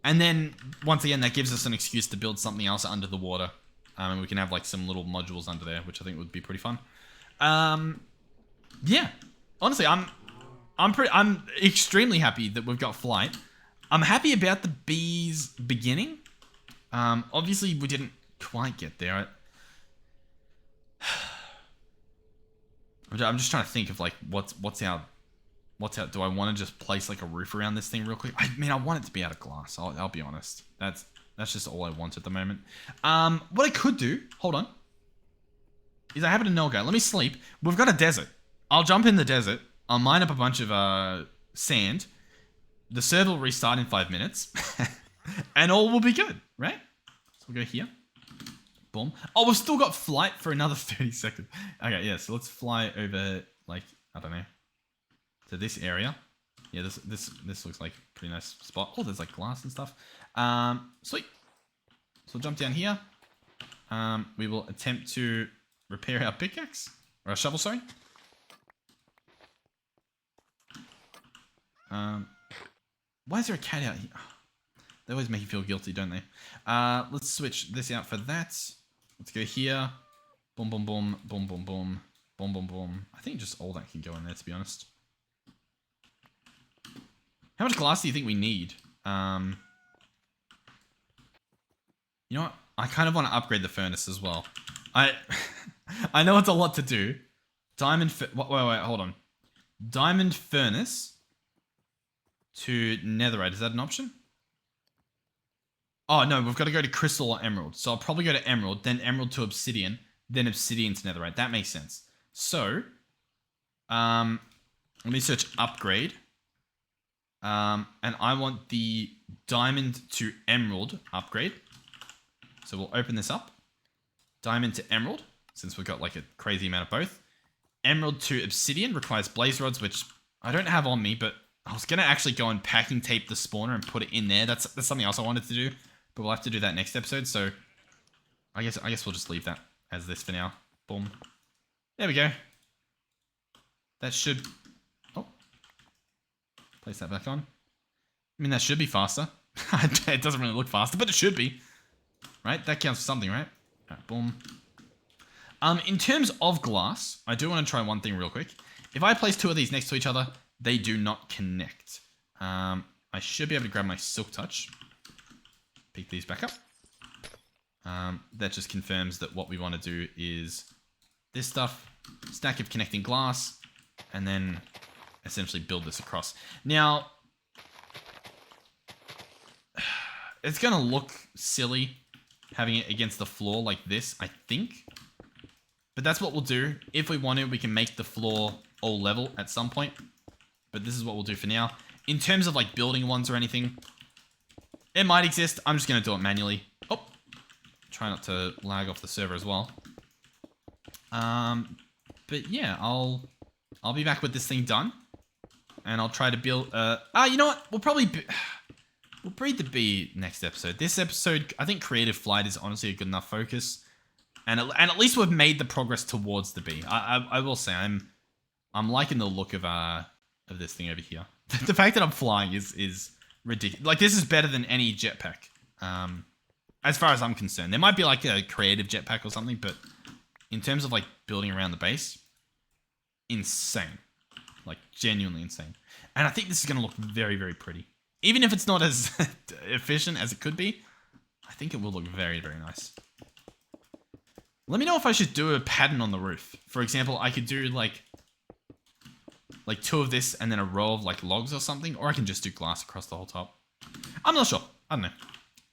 Speaker 1: And then, once again, that gives us an excuse to build something else under the water. And we can have, like, some little modules under there, which I think would be pretty fun. Yeah. Honestly, I'm extremely happy that we've got flight. I'm happy about the bees beginning. Obviously we didn't quite get there. I'm just trying to think of, like, what's our, do I want to just place, like, a roof around this thing real quick? I mean, I want it to be out of glass. I'll be honest. That's just all I want at the moment. What I could do, hold on, is I happen to know, let me sleep. We've got a desert. I'll jump in the desert. I'll mine up a bunch of sand. The server will restart in 5 minutes. And all will be good, right? So we'll go here. Boom. Oh, we've still got flight for another 30 seconds. Okay, yeah, so let's fly over, like, I don't know, to this area. Yeah, this looks like a pretty nice spot. Oh, there's, like, glass and stuff. Sweet. So we'll jump down here. We will attempt to repair our pickaxe. Or our shovel, sorry. Why is there a cat out here? They always make you feel guilty, don't they? Let's switch this out for that. Let's go here. Boom, boom, boom, boom, boom, boom, boom, boom, boom. I think just all that can go in there, to be honest. How much glass do you think we need? You know what? I kind of want to upgrade the furnace as well. I know it's a lot to do. Wait, hold on. Diamond furnace to netherite. Is that an option? Oh, no, we've got to go to crystal or emerald. So I'll probably go to emerald, then emerald to obsidian, then obsidian to netherite. That makes sense. So, let me search upgrade. And I want the diamond to emerald upgrade. So we'll open this up. Diamond to emerald, since we've got, like, a crazy amount of both. Emerald to obsidian requires blaze rods, which I don't have on me, but I was going to actually go and packing tape the spawner and put it in there. That's something else I wanted to do, but we'll have to do that next episode. So I guess we'll just leave that as this for now. Boom. There we go. That should Place that back on. I mean, that should be faster. It doesn't really look faster, but it should be. Right? That counts for something, right? Alright, boom. In terms of glass, I do want to try one thing real quick. If I place 2 of these next to each other, they do not connect. I should be able to grab my Silk Touch. Pick these back up. That just confirms that what we want to do is this stuff, stack of connecting glass, and then essentially build this across. Now, it's going to look silly having it against the floor like this, I think. But that's what we'll do. If we want to, we can make the floor all level at some point. But this is what we'll do for now. In terms of like building ones or anything, it might exist. I'm just going to do it manually. Oh, try not to lag off the server as well. But yeah, I'll be back with this thing done. And I'll try to build... you know what? We'll breed the bee next episode. This episode, I think Creative Flight is honestly a good enough focus. And at least we've made the progress towards the bee. I will say, I'm liking the look of this thing over here. The fact that I'm flying is ridiculous. Like, this is better than any jetpack. As far as I'm concerned. There might be like a creative jetpack or something, but in terms of like building around the base, insane. Like, genuinely insane. And I think this is going to look very, very pretty. Even if it's not as efficient as it could be, I think it will look very, very nice. Let me know if I should do a pattern on the roof. For example, I could do like 2 of this and then a row of like logs or something, or I can just do glass across the whole top. I'm not sure. I don't know.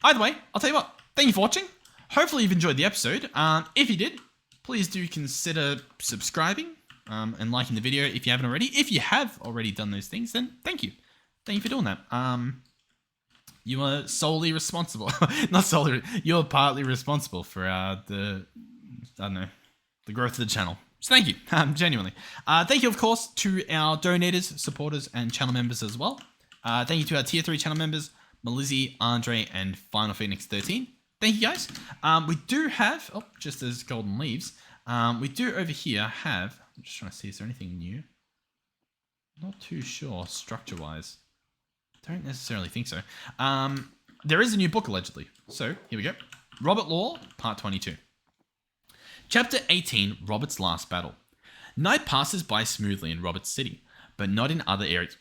Speaker 1: Either way, I'll tell you what. Thank you for watching. Hopefully you've enjoyed the episode. If you did, please do consider subscribing and liking the video if you haven't already. If you have already done those things, then thank you. Thank you for doing that. You are solely responsible. Not solely. You're partly responsible for the growth of the channel. So thank you, genuinely. Thank you, of course, to our donators, supporters, and channel members as well. Thank you to our Tier 3 channel members, Melizzi, Andre, and Final Phoenix 13. Thank you, guys. We do have, just as golden leaves, we do over here have, I'm just trying to see, is there anything new? Not too sure, structure-wise. Don't necessarily think so. There is a new book, allegedly. So, here we go. Robert Law, Part 22. Chapter 18, Robert's Last Battle. Night passes by smoothly in Robert's city, but not in other areas.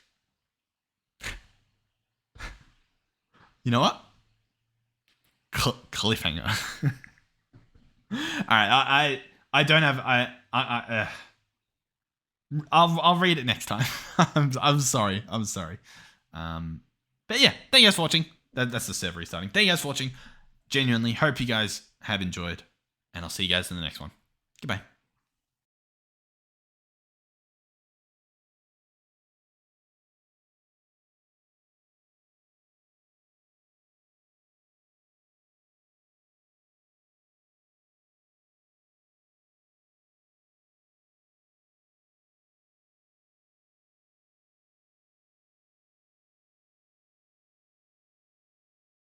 Speaker 1: You know what? Cliffhanger. Alright, I don't have... I'll read it next time. I'm sorry. But yeah, thank you guys for watching. That's the server restarting. Thank you guys for watching. Genuinely, hope you guys have enjoyed. And I'll see you guys in the next one. Goodbye.